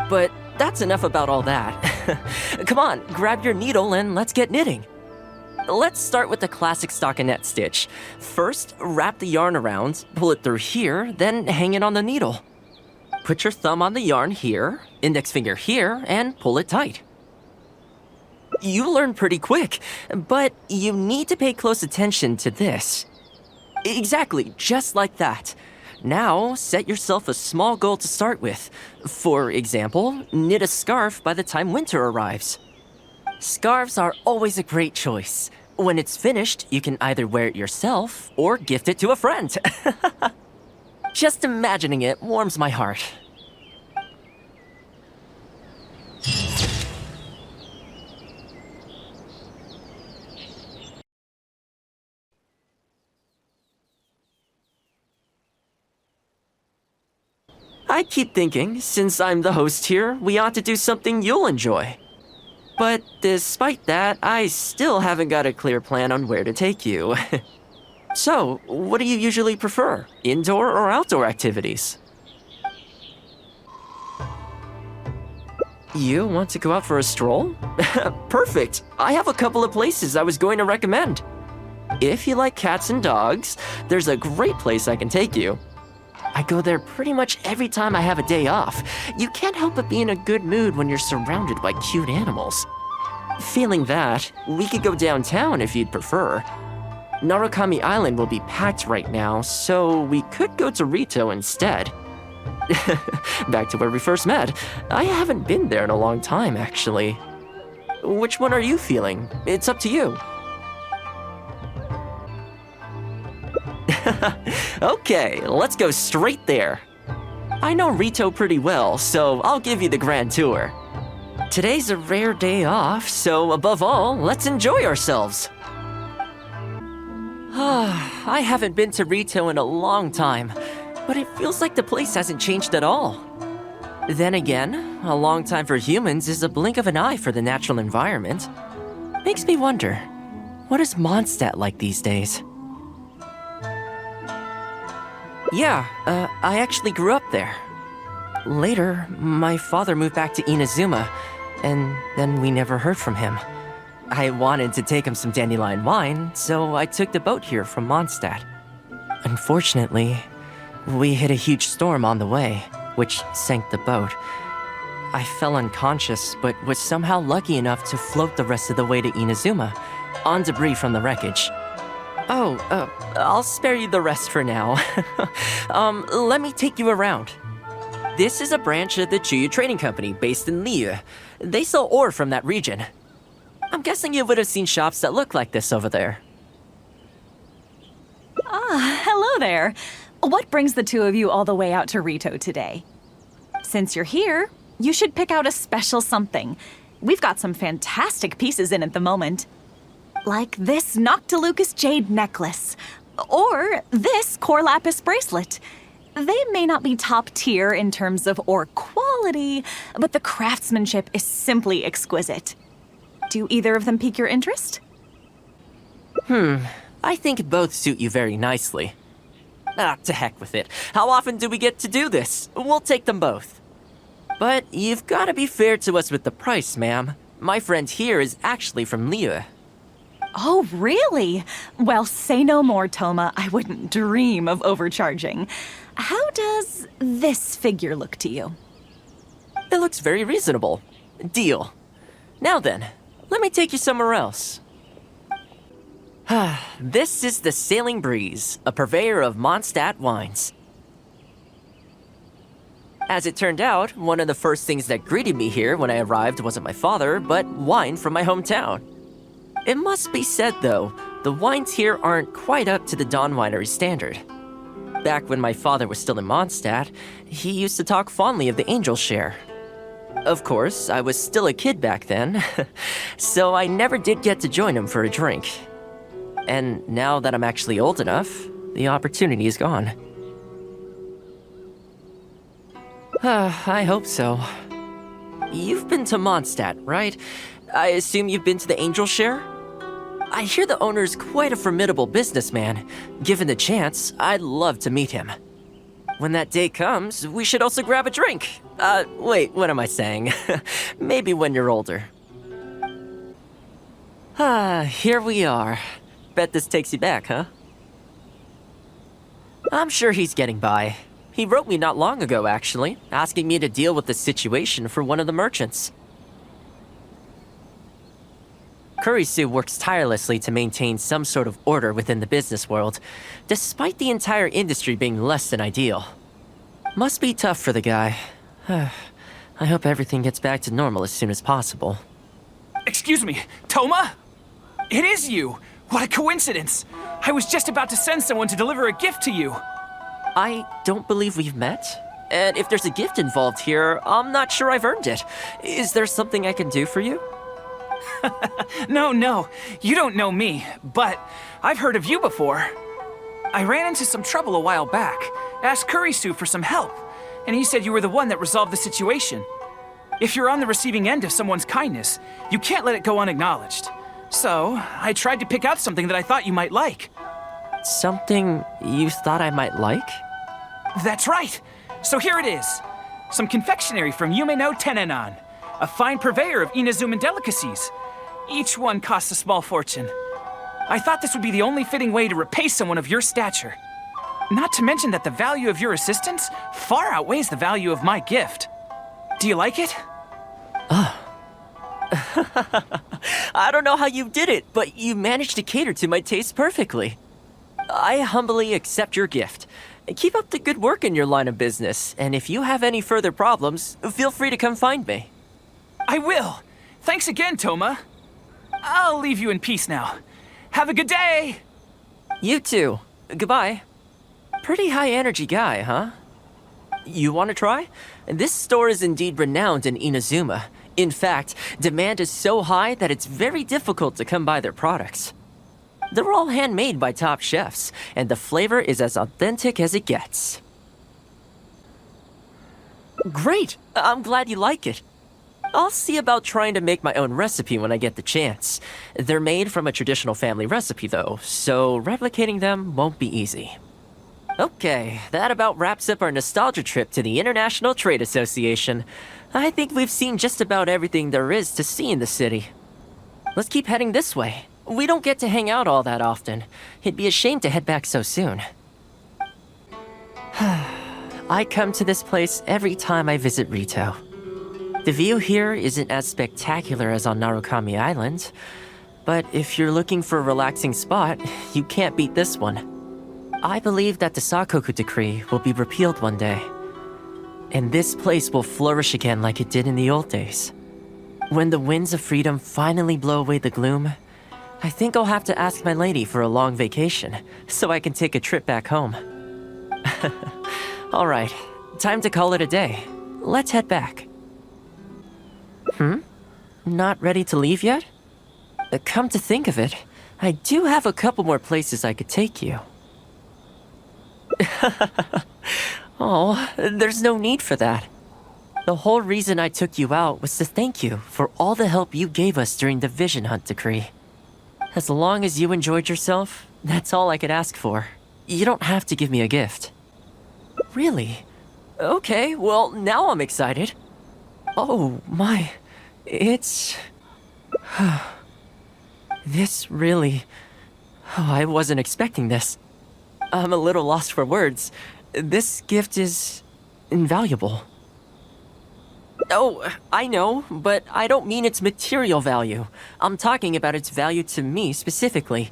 But that's enough about all that. Come on, grab your needle and let's get knitting. Let's start with the classic stockinette stitch. First, wrap the yarn around, pull it through here, then hang it on the needle. Put your thumb on the yarn here, index finger here, and pull it tight. You learn pretty quick, but you need to pay close attention to this. Exactly, just like that. Now, set yourself a small goal to start with. For example, knit a scarf by the time winter arrives. Scarves are always a great choice. When it's finished, you can either wear it yourself or gift it to a friend. Just imagining it warms my heart. I keep thinking, since I'm the host here, we ought to do something you'll enjoy. But despite that, I still haven't got a clear plan on where to take you. So, what do you usually prefer? Indoor or outdoor activities? You want to go out for a stroll? Perfect! I have a couple of places I was going to recommend. If you like cats and dogs, there's a great place I can take you. I go there pretty much every time I have a day off. You can't help but be in a good mood when you're surrounded by cute animals. Feeling that, we could go downtown if you'd prefer. Narukami Island will be packed right now, so we could go to Rito instead. Back to where we first met. I haven't been there in a long time, actually. Which one are you feeling? It's up to you. Okay, let's go straight there. I know Rito pretty well, so I'll give you the grand tour. Today's a rare day off, so above all, let's enjoy ourselves. I haven't been to Rito in a long time, but it feels like the place hasn't changed at all. Then again, a long time for humans is a blink of an eye for the natural environment. Makes me wonder, what is Mondstadt like these days? Yeah, I actually grew up there. Later, my father moved back to Inazuma, and then we never heard from him. I wanted to take him some dandelion wine, so I took the boat here from Mondstadt. Unfortunately, we hit a huge storm on the way, which sank the boat. I fell unconscious, but was somehow lucky enough to float the rest of the way to Inazuma, on debris from the wreckage. Oh, I'll spare you the rest for now. Let me take you around. This is a branch of the Chuyu Trading Company based in Liyue. They sell ore from that region. I'm guessing you would have seen shops that look like this over there. Ah, hello there. What brings the two of you all the way out to Rito today? Since you're here, you should pick out a special something. We've got some fantastic pieces in at the moment. Like this Noctilucus jade necklace, or this Core Lapis bracelet. They may not be top tier in terms of ore quality, but the craftsmanship is simply exquisite. Do either of them pique your interest? I think both suit you very nicely. To heck with it. How often do we get to do this? We'll take them both. But you've got to be fair to us with the price, ma'am. My friend here is actually from Liyue. Oh, really? Well, say no more, Thoma. I wouldn't dream of overcharging. How does this figure look to you? It looks very reasonable. Deal. Now then, let me take you somewhere else. This is the Sailing Breeze, a purveyor of Mondstadt wines. As it turned out, one of the first things that greeted me here when I arrived wasn't my father, but wine from my hometown. It must be said, though, the wines here aren't quite up to the Dawn Winery standard. Back when my father was still in Mondstadt, he used to talk fondly of the Angel Share. Of course, I was still a kid back then, so I never did get to join him for a drink. And now that I'm actually old enough, the opportunity is gone. I hope so. You've been to Mondstadt, right? I assume you've been to the Angel Share? I hear the owner's quite a formidable businessman. Given the chance, I'd love to meet him. When that day comes, we should also grab a drink. Wait, what am I saying? Maybe when you're older. Here we are. Bet this takes you back, huh? I'm sure he's getting by. He wrote me not long ago, actually, asking me to deal with the situation for one of the merchants. Kurisu works tirelessly to maintain some sort of order within the business world, despite the entire industry being less than ideal. Must be tough for the guy. I hope everything gets back to normal as soon as possible. Excuse me, Thoma? It is you! What a coincidence! I was just about to send someone to deliver a gift to you. I don't believe we've met. And if there's a gift involved here, I'm not sure I've earned it. Is there something I can do for you? No, you don't know me, but I've heard of you before. I ran into some trouble a while back, asked Kurisu for some help, and he said you were the one that resolved the situation. If you're on the receiving end of someone's kindness, you can't let it go unacknowledged. So, I tried to pick out something that I thought you might like. Something you thought I might like? That's right! So here it is. Some confectionery from Yume no Tenenan, a fine purveyor of Inazuman delicacies. Each one costs a small fortune. I thought this would be the only fitting way to repay someone of your stature. Not to mention that the value of your assistance far outweighs the value of my gift. Do you like it? I don't know how you did it, but you managed to cater to my taste perfectly. I humbly accept your gift. Keep up the good work in your line of business, and if you have any further problems, feel free to come find me. I will! Thanks again, Thoma. I'll leave you in peace now. Have a good day! You too. Goodbye. Pretty high energy guy, huh? You want to try? This store is indeed renowned in Inazuma. In fact, demand is so high that it's very difficult to come by their products. They're all handmade by top chefs, and the flavor is as authentic as it gets. Great! I'm glad you like it. I'll see about trying to make my own recipe when I get the chance. They're made from a traditional family recipe, though, so replicating them won't be easy. Okay, that about wraps up our nostalgia trip to the International Trade Association. I think we've seen just about everything there is to see in the city. Let's keep heading this way. We don't get to hang out all that often. It'd be a shame to head back so soon. I come to this place every time I visit Rito. The view here isn't as spectacular as on Narukami Island, but if you're looking for a relaxing spot, you can't beat this one. I believe that the Sakoku decree will be repealed one day, and this place will flourish again like it did in the old days. When the winds of freedom finally blow away the gloom, I think I'll have to ask my lady for a long vacation, so I can take a trip back home. Alright, time to call it a day. Let's head back. Not ready to leave yet? Come to think of it, I do have a couple more places I could take you. Oh, there's no need for that. The whole reason I took you out was to thank you for all the help you gave us during the Vision Hunt decree. As long as you enjoyed yourself, that's all I could ask for. You don't have to give me a gift. Really? Okay, well, now I'm excited. Oh, my. It's... This really... Oh, I wasn't expecting this. I'm a little lost for words. This gift is... invaluable. Oh, I know, but I don't mean its material value. I'm talking about its value to me specifically.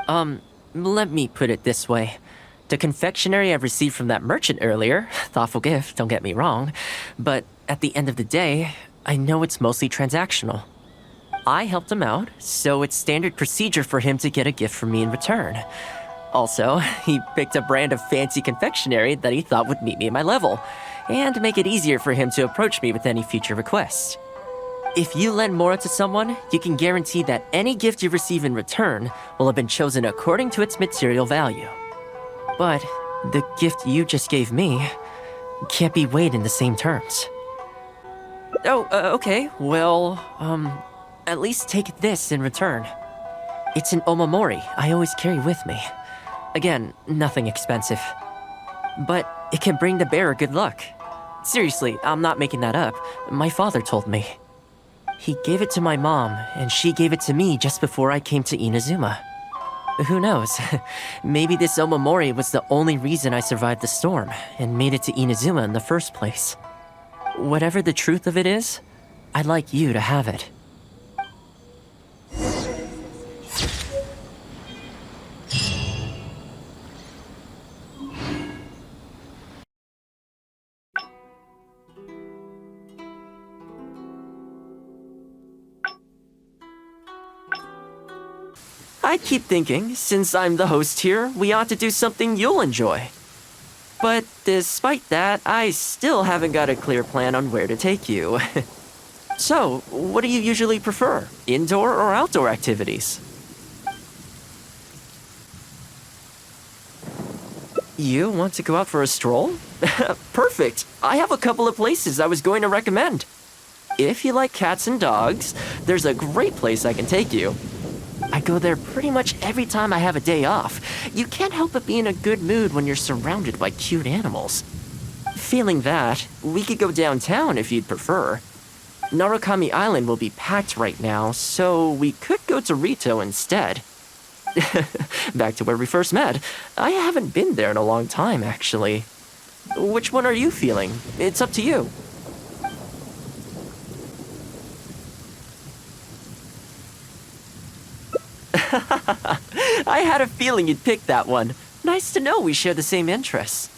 Let me put it this way. The confectionery I received from that merchant earlier, thoughtful gift, don't get me wrong, but at the end of the day, I know it's mostly transactional. I helped him out, so it's standard procedure for him to get a gift from me in return. Also, he picked a brand of fancy confectionery that he thought would meet me at my level, and make it easier for him to approach me with any future requests. If you lend more to someone, you can guarantee that any gift you receive in return will have been chosen according to its material value. But the gift you just gave me can't be weighed in the same terms. Oh, okay, well, at least take this in return. It's an omamori I always carry with me. Again, nothing expensive. But it can bring the bearer good luck. Seriously, I'm not making that up. My father told me. He gave it to my mom, and she gave it to me just before I came to Inazuma. Who knows? Maybe this omamori was the only reason I survived the storm and made it to Inazuma in the first place. Whatever the truth of it is, I'd like you to have it. I keep thinking, since I'm the host here, we ought to do something you'll enjoy. But despite that, I still haven't got a clear plan on where to take you. So, what do you usually prefer? Indoor or outdoor activities? You want to go out for a stroll? Perfect! I have a couple of places I was going to recommend. If you like cats and dogs, there's a great place I can take you. I go there pretty much every time I have a day off. You can't help but be in a good mood when you're surrounded by cute animals. Feeling that, we could go downtown if you'd prefer. Narukami Island will be packed right now, so we could go to Rito instead. Back to where we first met. I haven't been there in a long time, actually. Which one are you feeling? It's up to you. I had a feeling you'd pick that one. Nice to know we share the same interests.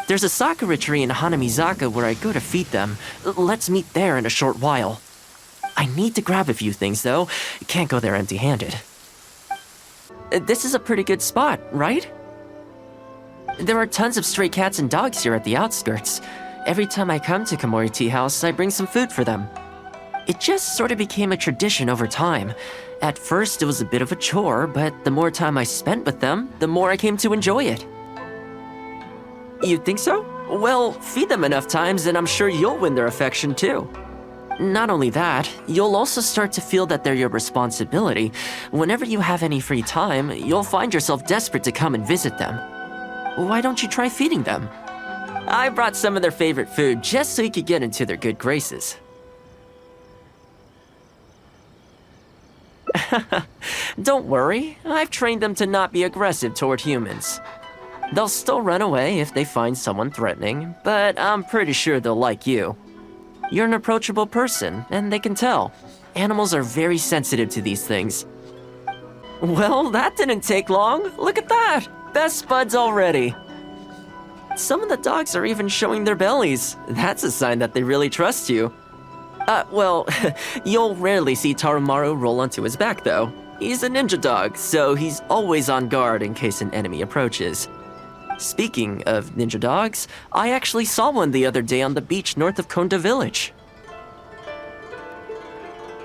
There's a sakura tree in Hanamizaka where I go to feed them. Let's meet there in a short while. I need to grab a few things, though. Can't go there empty-handed. This is a pretty good spot, right? There are tons of stray cats and dogs here at the outskirts. Every time I come to Komori Tea House, I bring some food for them. It just sort of became a tradition over time. At first, it was a bit of a chore, but the more time I spent with them, the more I came to enjoy it. You think so? Well, feed them enough times and I'm sure you'll win their affection too. Not only that, you'll also start to feel that they're your responsibility. Whenever you have any free time, you'll find yourself desperate to come and visit them. Why don't you try feeding them? I brought some of their favorite food just so you could get into their good graces. Don't worry, I've trained them to not be aggressive toward humans. They'll still run away if they find someone threatening, but I'm pretty sure they'll like you. You're an approachable person, and they can tell. Animals are very sensitive to these things. Well, that didn't take long. Look at that! Best buds already. Some of the dogs are even showing their bellies. That's a sign that they really trust you. Well, you'll rarely see Tarumaru roll onto his back, though. He's a ninja dog, so he's always on guard in case an enemy approaches. Speaking of ninja dogs, I actually saw one the other day on the beach north of Konda Village.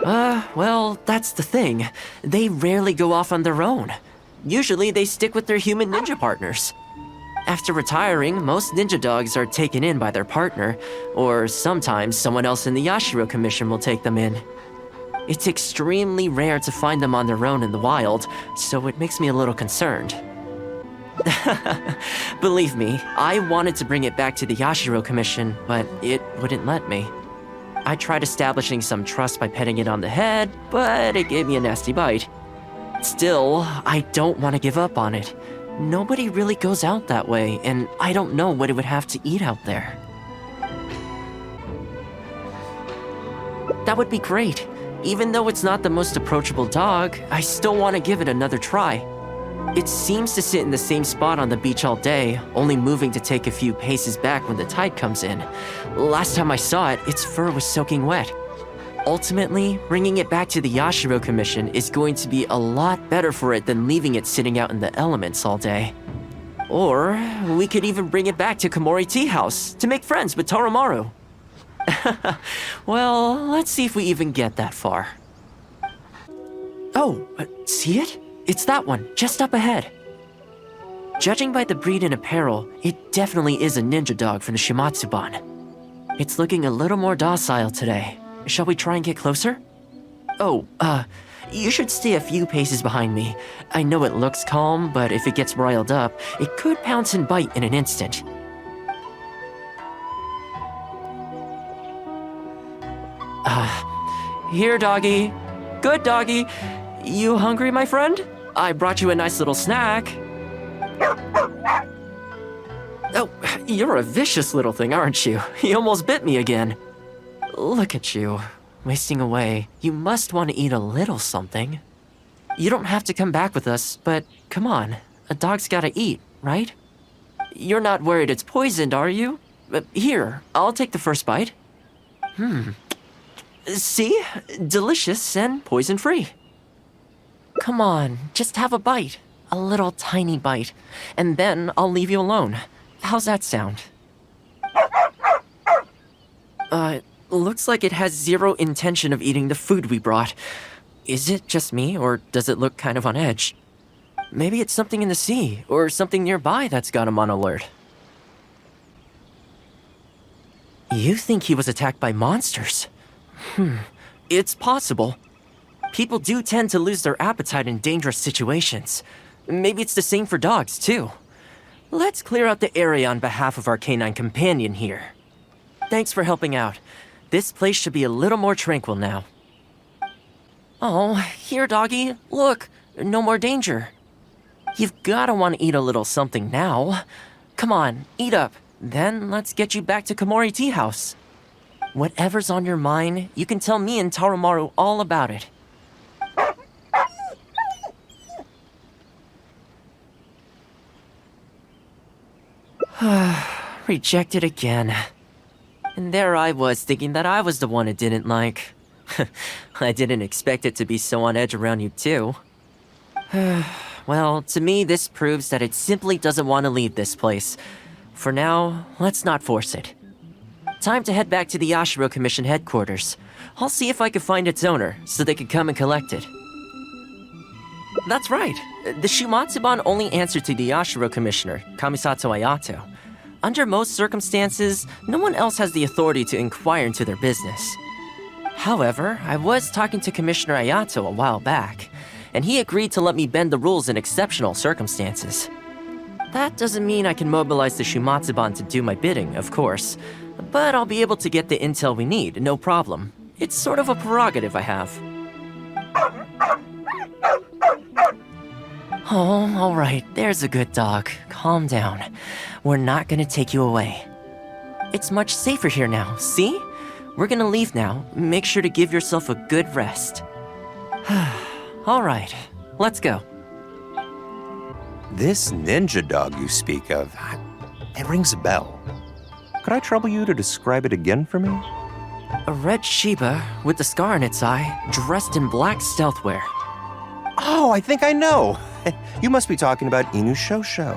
Well, that's the thing. They rarely go off on their own. Usually they stick with their human ninja partners. After retiring, most ninja dogs are taken in by their partner, or sometimes someone else in the Yashiro Commission will take them in. It's extremely rare to find them on their own in the wild, so it makes me a little concerned. Believe me, I wanted to bring it back to the Yashiro Commission, but it wouldn't let me. I tried establishing some trust by petting it on the head, but it gave me a nasty bite. Still, I don't want to give up on it. Nobody really goes out that way, and I don't know what it would have to eat out there. That would be great. Even though it's not the most approachable dog, I still want to give it another try. It seems to sit in the same spot on the beach all day, only moving to take a few paces back when the tide comes in. Last time I saw it, its fur was soaking wet. Ultimately, bringing it back to the Yashiro Commission is going to be a lot better for it than leaving it sitting out in the elements all day. Or, we could even bring it back to Komori Tea House to make friends with Tarumaru. Well, let's see if we even get that far. Oh, see it? It's that one, just up ahead. Judging by the breed and apparel, it definitely is a ninja dog from the Shimatsuban. It's looking a little more docile today. Shall we try and get closer? Oh, you should stay a few paces behind me. I know it looks calm, but if it gets riled up, it could pounce and bite in an instant. Here, doggy. Good doggy. You hungry, my friend? I brought you a nice little snack. Oh, you're a vicious little thing, aren't you? You almost bit me again. Look at you, wasting away. You must want to eat a little something. You don't have to come back with us, but come on. A dog's gotta eat, right? You're not worried it's poisoned, are you? Here, I'll take the first bite. See? Delicious and poison-free. Come on, just have a bite. A little tiny bite. And then I'll leave you alone. How's that sound? Looks like it has zero intention of eating the food we brought. Is it just me, or does it look kind of on edge? Maybe it's something in the sea, or something nearby that's got him on alert. You think he was attacked by monsters? It's possible. People do tend to lose their appetite in dangerous situations. Maybe it's the same for dogs, too. Let's clear out the area on behalf of our canine companion here. Thanks for helping out. This place should be a little more tranquil now. Oh, here, doggy. Look, no more danger. You've gotta want to eat a little something now. Come on, eat up. Then let's get you back to Komori Tea House. Whatever's on your mind, you can tell me and Tarumaru all about it. Rejected again. And there I was thinking that I was the one it didn't like. I didn't expect it to be so on edge around you, too. Well, to me, this proves that it simply doesn't want to leave this place. For now, let's not force it. Time to head back to the Yashiro Commission headquarters. I'll see if I can find its owner, so they can come and collect it. That's right. The Shumatsuban only answer to the Yashiro Commissioner, Kamisato Ayato. Under most circumstances, no one else has the authority to inquire into their business. However, I was talking to Commissioner Ayato a while back, and he agreed to let me bend the rules in exceptional circumstances. That doesn't mean I can mobilize the Shumatsuban to do my bidding, of course, but I'll be able to get the intel we need, no problem. It's sort of a prerogative I have. Oh, alright, there's a good dog. Calm down. We're not gonna take you away. It's much safer here now, see? We're gonna leave now. Make sure to give yourself a good rest. Alright, let's go. This ninja dog you speak of, it rings a bell. Could I trouble you to describe it again for me? A red Shiba with a scar in its eye, dressed in black stealth wear. Oh, I think I know. You must be talking about Inu Shosho.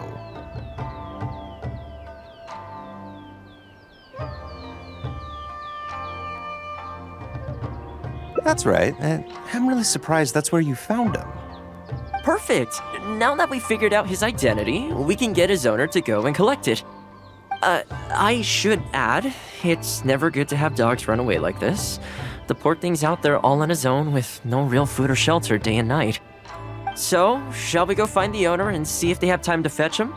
That's right. I'm really surprised that's where you found him. Perfect! Now that we figured out his identity, we can get his owner to go and collect it. I should add, it's never good to have dogs run away like this. The poor thing's out there all on his own with no real food or shelter day and night. So, shall we go find the owner and see if they have time to fetch him?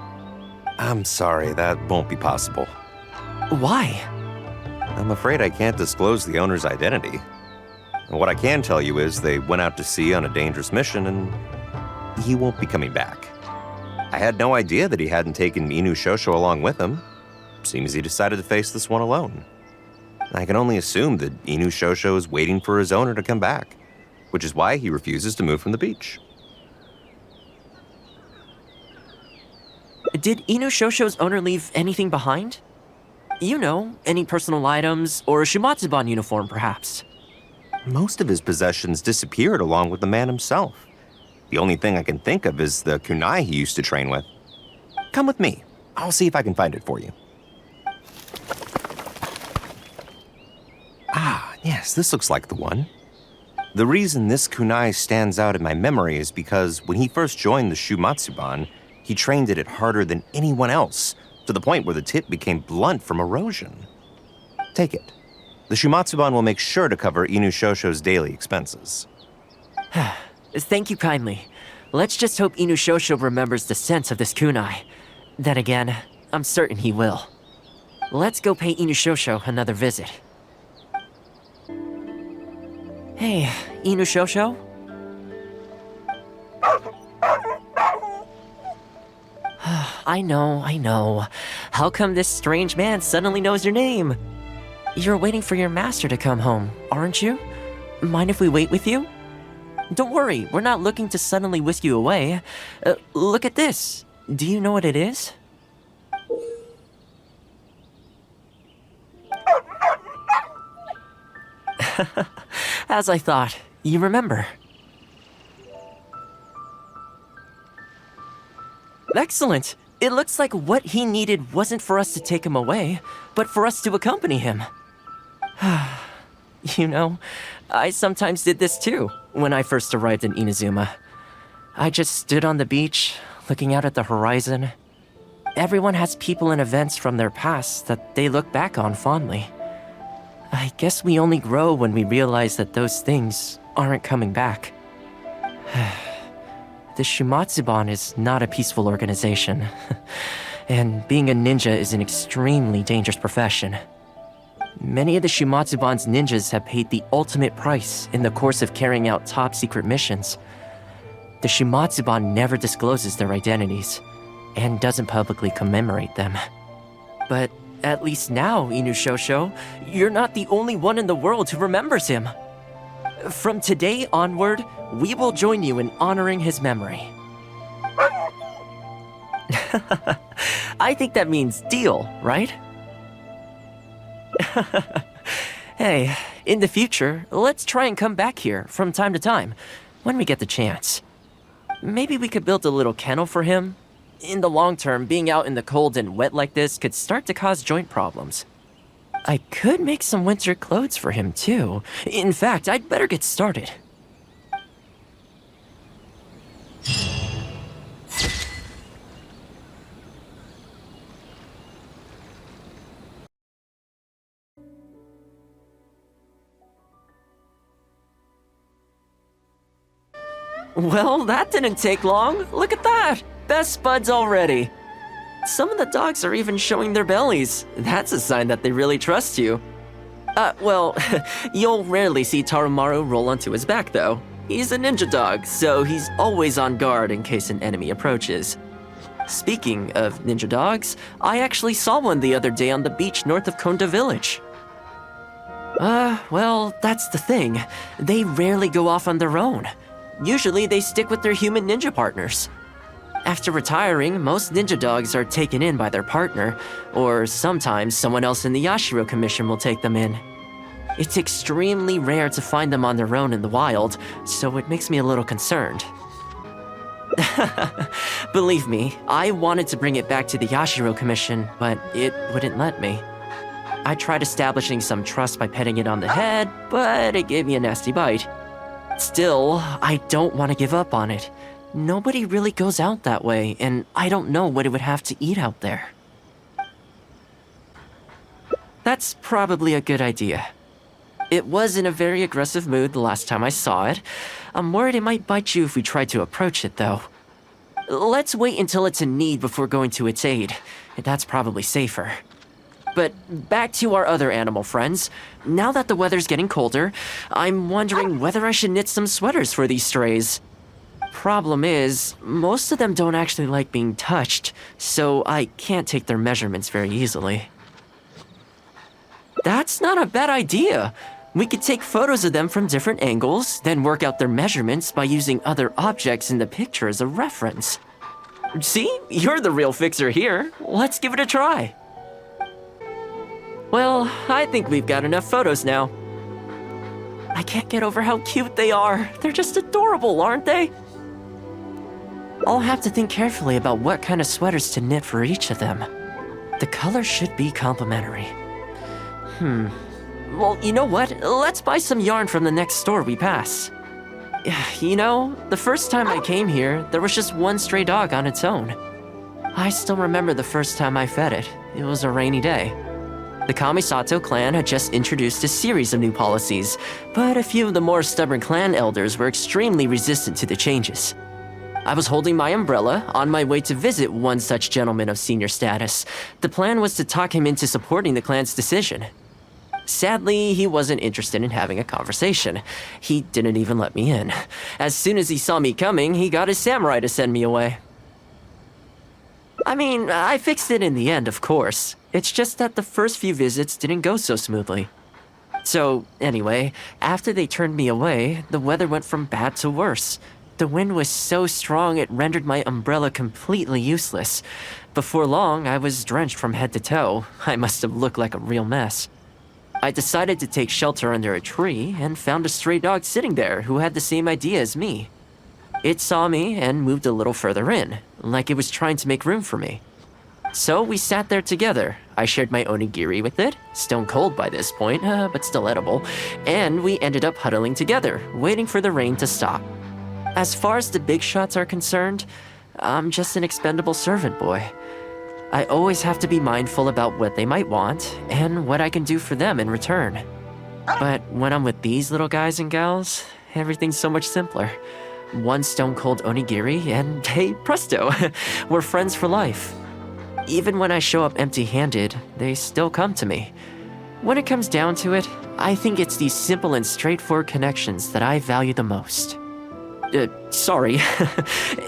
I'm sorry, that won't be possible. Why? I'm afraid I can't disclose the owner's identity. What I can tell you is they went out to sea on a dangerous mission and he won't be coming back. I had no idea that he hadn't taken Inu Shosho along with him. Seems he decided to face this one alone. I can only assume that Inu Shosho is waiting for his owner to come back, which is why he refuses to move from the beach. Did Inu Shosho's owner leave anything behind? You know, any personal items or a Shumatsuban uniform, perhaps? Most of his possessions disappeared along with the man himself. The only thing I can think of is the kunai he used to train with. Come with me. I'll see if I can find it for you. Ah, yes, this looks like the one. The reason this kunai stands out in my memory is because when he first joined the Shumatsuban, he trained it harder than anyone else, to the point where the tip became blunt from erosion. Take it. The Shumatsuban will make sure to cover Inu Shosho's daily expenses. Thank you kindly. Let's just hope Inu Shosho remembers the sense of this kunai. Then again, I'm certain he will. Let's go pay Inu Shosho another visit. Hey, Inu Shosho? I know. How come this strange man suddenly knows your name? You're waiting for your master to come home, aren't you? Mind if we wait with you? Don't worry, we're not looking to suddenly whisk you away. Look at this. Do you know what it is? As I thought, you remember. Excellent! It looks like what he needed wasn't for us to take him away, but for us to accompany him. You know, I sometimes did this too, when I first arrived in Inazuma. I just stood on the beach, looking out at the horizon. Everyone has people and events from their past that they look back on fondly. I guess we only grow when we realize that those things aren't coming back. The Shumatsuban is not a peaceful organization, and being a ninja is an extremely dangerous profession. Many of the Shumatsuban's ninjas have paid the ultimate price in the course of carrying out top-secret missions. The Shumatsuban never discloses their identities, and doesn't publicly commemorate them. But at least now, Inu Shosho, you're not the only one in the world who remembers him. From today onward, we will join you in honoring his memory. I think that means deal, right? Hey, In the future, let's try and come back here from time to time, when we get the chance. Maybe we could build a little kennel for him. In the long term, being out in the cold and wet like this could start to cause joint problems. I could make some winter clothes for him, too. In fact, I'd better get started. Well, that didn't take long. Look at that! Best buds already. Some of the dogs are even showing their bellies. That's a sign that they really trust you. Well, you'll rarely see Tarumaru roll onto his back, though. He's a ninja dog, so he's always on guard in case an enemy approaches. Speaking of ninja dogs, I actually saw one the other day on the beach north of Konda Village. Well, that's the thing. They rarely go off on their own. Usually they stick with their human ninja partners. After retiring, most ninja dogs are taken in by their partner, or sometimes someone else in the Yashiro Commission will take them in. It's extremely rare to find them on their own in the wild, so it makes me a little concerned. Believe me, I wanted to bring it back to the Yashiro Commission, but it wouldn't let me. I tried establishing some trust by petting it on the head, but it gave me a nasty bite. Still, I don't want to give up on it. Nobody really goes out that way, and I don't know what it would have to eat out there. That's probably a good idea. It was in a very aggressive mood the last time I saw it. I'm worried it might bite you if we try to approach it, though. Let's wait until it's in need before going to its aid. That's probably safer. But back to our other animal friends. Now that the weather's getting colder, I'm wondering whether I should knit some sweaters for these strays. Problem is, most of them don't actually like being touched, so I can't take their measurements very easily. That's not a bad idea. We could take photos of them from different angles, then work out their measurements by using other objects in the picture as a reference. See? You're the real fixer here. Let's give it a try. Well, I think we've got enough photos now. I can't get over how cute they are. They're just adorable, aren't they? I'll have to think carefully about what kind of sweaters to knit for each of them. The colors should be complementary. Well, you know what? Let's buy some yarn from the next store we pass. You know, the first time I came here, there was just one stray dog on its own. I still remember the first time I fed it. It was a rainy day. The Kamisato clan had just introduced a series of new policies, but a few of the more stubborn clan elders were extremely resistant to the changes. I was holding my umbrella, on my way to visit one such gentleman of senior status. The plan was to talk him into supporting the clan's decision. Sadly, he wasn't interested in having a conversation. He didn't even let me in. As soon as he saw me coming, he got his samurai to send me away. I mean, I fixed it in the end, of course. It's just that the first few visits didn't go so smoothly. So, anyway, after they turned me away, the weather went from bad to worse. The wind was so strong it rendered my umbrella completely useless. Before long, I was drenched from head to toe. I must have looked like a real mess. I decided to take shelter under a tree and found a stray dog sitting there who had the same idea as me. It saw me and moved a little further in, like it was trying to make room for me. So we sat there together. I shared my onigiri with it, stone cold by this point, but still edible, and we ended up huddling together, waiting for the rain to stop. As far as the big shots are concerned, I'm just an expendable servant boy. I always have to be mindful about what they might want and what I can do for them in return. But when I'm with these little guys and gals, everything's so much simpler. One stone-cold onigiri and, hey, presto, we're friends for life. Even when I show up empty-handed, they still come to me. When it comes down to it, I think it's these simple and straightforward connections that I value the most. Sorry.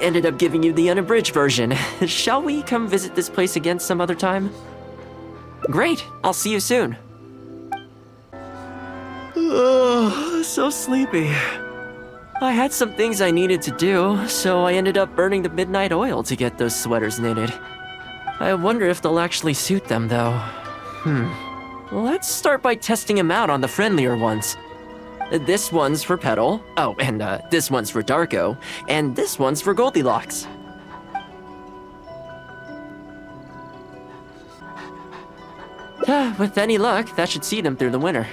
Ended up giving you the unabridged version. Shall we come visit this place again some other time? Great. I'll see you soon. So sleepy. I had some things I needed to do, so I ended up burning the midnight oil to get those sweaters knitted. I wonder if they'll actually suit them, though. Let's start by testing him out on the friendlier ones. This one's for Petal. Oh, and this one's for Darko. And this one's for Goldilocks. With any luck, that should see them through the winter.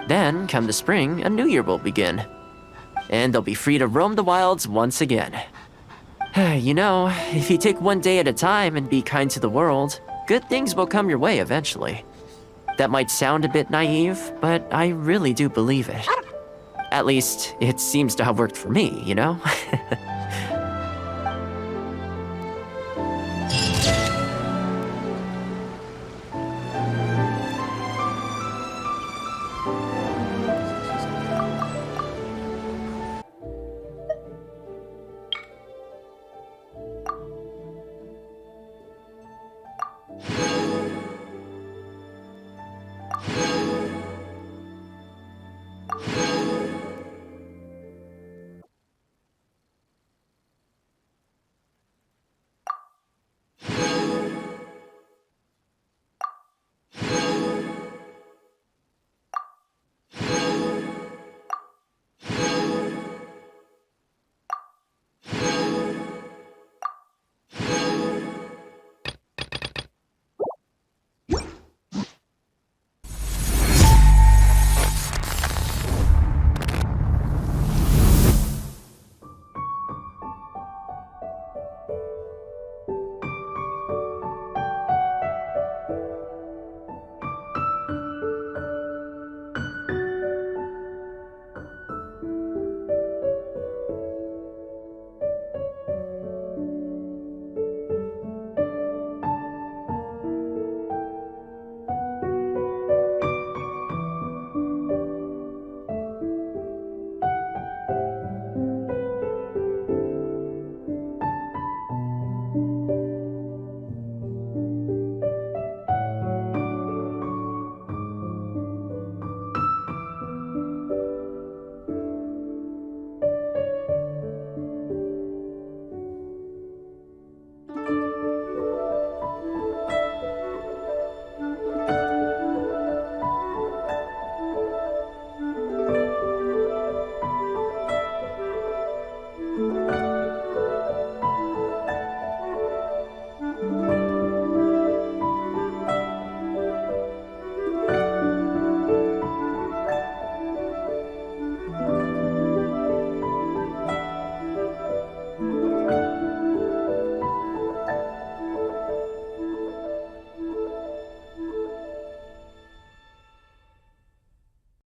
Then, come the spring, a new year will begin. And they'll be free to roam the wilds once again. You know, if you take one day at a time and be kind to the world, good things will come your way eventually. That might sound a bit naive, but I really do believe it. At least, it seems to have worked for me, you know?